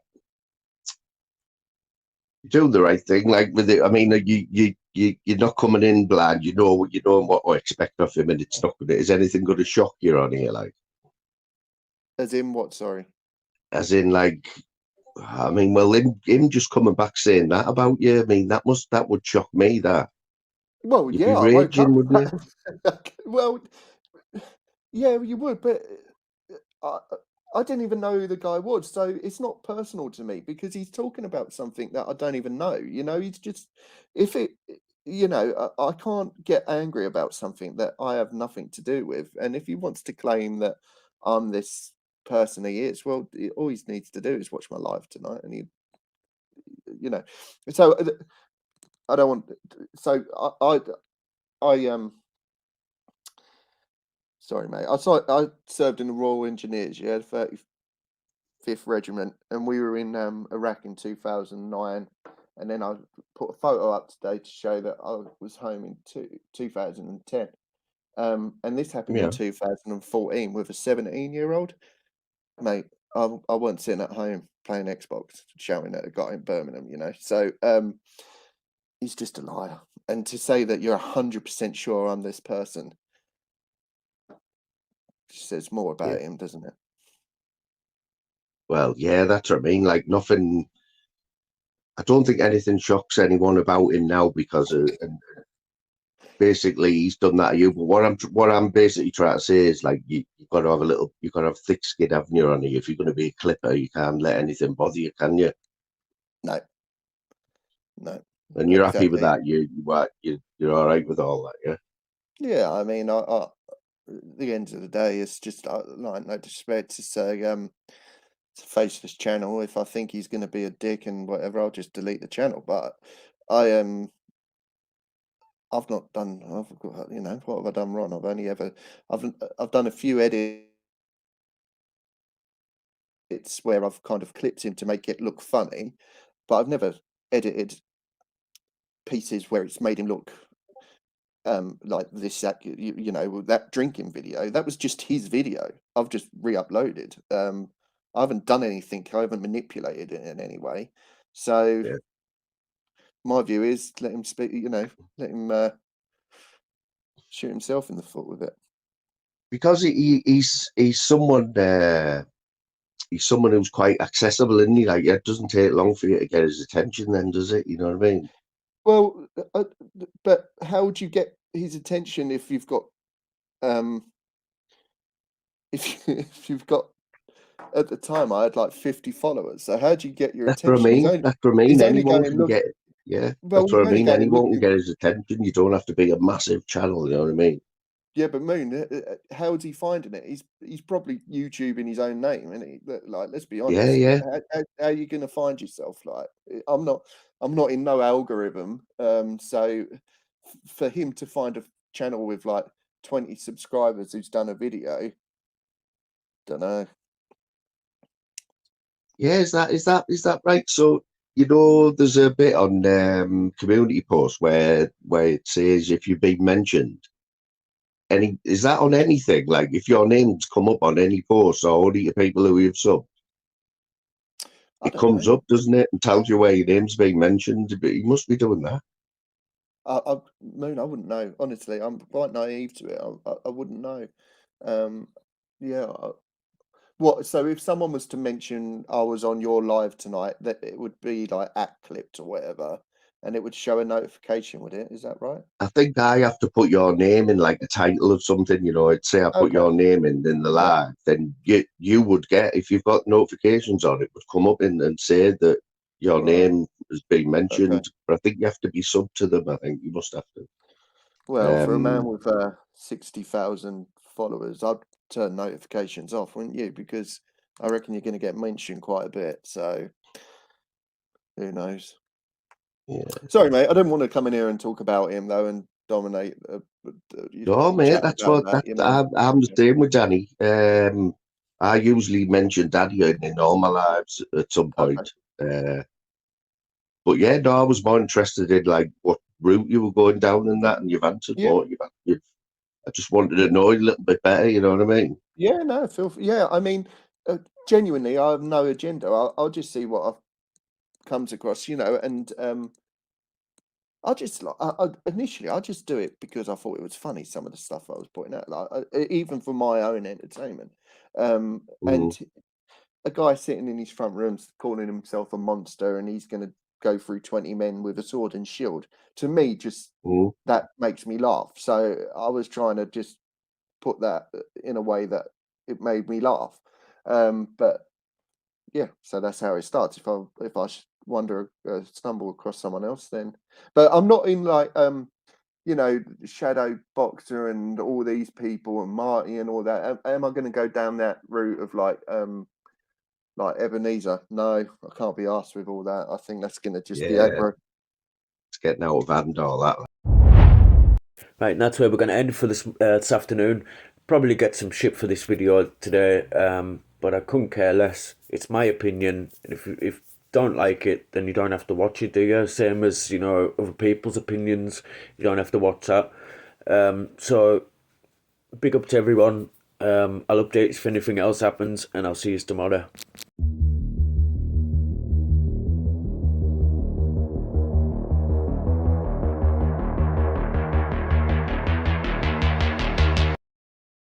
doing the right thing. Like with it, I mean, you're not coming in blind. You know what to expect of him, and it's not gonna. Is anything going to shock you on here? Like, As in what? Sorry. as in, like, I mean, well, him just coming back saying that about you. I mean, that would shock me. That. Well, You'd yeah, be I woke raging, up. wouldn't you? Well, yeah, you would, but I didn't even know who the guy was, so it's not personal to me because he's talking about something that I don't even know. You know, he's just if it, you know, I can't get angry about something that I have nothing to do with, and if he wants to claim that I'm this person he is, well, all he needs to do is watch my live tonight, and you know, so I don't want. So I sorry, mate. I served in the Royal Engineers, yeah, 35th Regiment, and we were in Iraq in 2009. And then I put a photo up today to show that I was home in 2010. And this happened in Yeah. 2014 with a 17-year-old. Mate, I wasn't sitting at home playing Xbox, shouting at a guy in Birmingham, you know. So he's just a liar. And to say that you're 100% sure I'm this person says more about him, doesn't it? Well, yeah, that's what I mean. Like nothing. I don't think anything shocks anyone about him now because and basically he's done that to you. But what I'm basically trying to say is like you've got to have you've got to have thick skin, haven't you, on you? If you're going to be a clipper, you can't let anything bother you, can you? No. And you're happy with Exactly. that? You're all right with all that, yeah? Yeah, I mean, at the end of the day, it's just like no disrespect to say it's a faceless channel. If I think he's going to be a dick and whatever, I'll just delete the channel. But I've not done. You know, what have I done wrong? I've done a few edits where I've kind of clipped him to make it look funny, but I've never edited pieces where it's made him look like this, that, you know, that drinking video. That was just his video. I've just re-uploaded. I haven't done anything. I haven't manipulated it in any way. So my view is let him speak. You know, let him shoot himself in the foot with it. Because he's someone who's quite accessible, isn't he? Like it doesn't take long for you to get his attention, then, does it? You know what I mean? Well, but how would you get his attention if you've got if you've got, at the time I had like 50 followers. So how do you get your That's what I attention? mean. That's what I mean. Anyone can get. Yeah, Well, that's what I he's only mean. going, Anyone look, can get his attention. You don't have to be a massive channel. You know what I mean? yeah, but Moon, how's he finding it? He's probably YouTubing his own name, isn't he? Like, let's be honest. Yeah. How are you going to find yourself? Like, I'm not in no algorithm. So for him to find a channel with like 20 subscribers who's done a video, don't know. Yeah, is that right? So you know, there's a bit on community posts where it says if you've been mentioned. Is that on anything? Like if your name's come up on any post or only to people who you've subbed? It comes up, doesn't it, and tells you where your name's being mentioned. But you must be doing that. Moon, I wouldn't know. Honestly, I'm quite naive to it. I wouldn't know. Yeah. What? So if someone was to mention I was on your live tonight, that it would be like clipped or whatever, and it would show a notification, would it? Is that right? I think I have to put your name in like a title of something, you know. I'd say I put Okay. your name in the Yeah. live, then you would get, if you've got notifications on, it would come up and say that your Right. name has been mentioned. Okay. But I think you have to be sub to them. I think you must have to. Well, for a man Um, with 60,000 followers, I'd turn notifications off, wouldn't you? Because I reckon you're going to get mentioned quite a bit. So who knows? yeah. Sorry, mate. I don't want to come in here and talk about him though, and dominate. No, mate, Chat that's about what that. I'm the same with Danny. I usually mention Danny in all my lives at some Okay. point. But yeah, no, I was more interested in like what route you were going down in that, and you've answered Yeah. more. I just wanted to know a little bit better. You know what I mean? Yeah. No. Yeah. I mean, genuinely, I have no agenda. I'll just see what comes across, and I just like initially I just do it because I thought it was funny. Some of the stuff I was pointing out, like even for my own entertainment. Mm. And a guy sitting in his front room calling himself a monster, and he's going to go through 20 men with a sword and shield. To me, just Mm. that makes me laugh. So I was trying to just put that in a way that it made me laugh. But yeah, so that's how it starts. If I stumble across someone else, then. But I'm not in like Shadow Boxer and all these people and Marty and all that. Am I going to go down that route of like Ebenezer? No, I can't be asked with all that. I think that's going to just be Yeah, aggro. it's getting out of hand, all that. Right, and that's where we're going to end for this afternoon. Probably get some shit for this video today, but I couldn't care less. It's my opinion. If you don't like it, then you don't have to watch it, do you? Same as, other people's opinions. You don't have to watch that. So, big up to everyone. I'll update if anything else happens, and I'll see you tomorrow.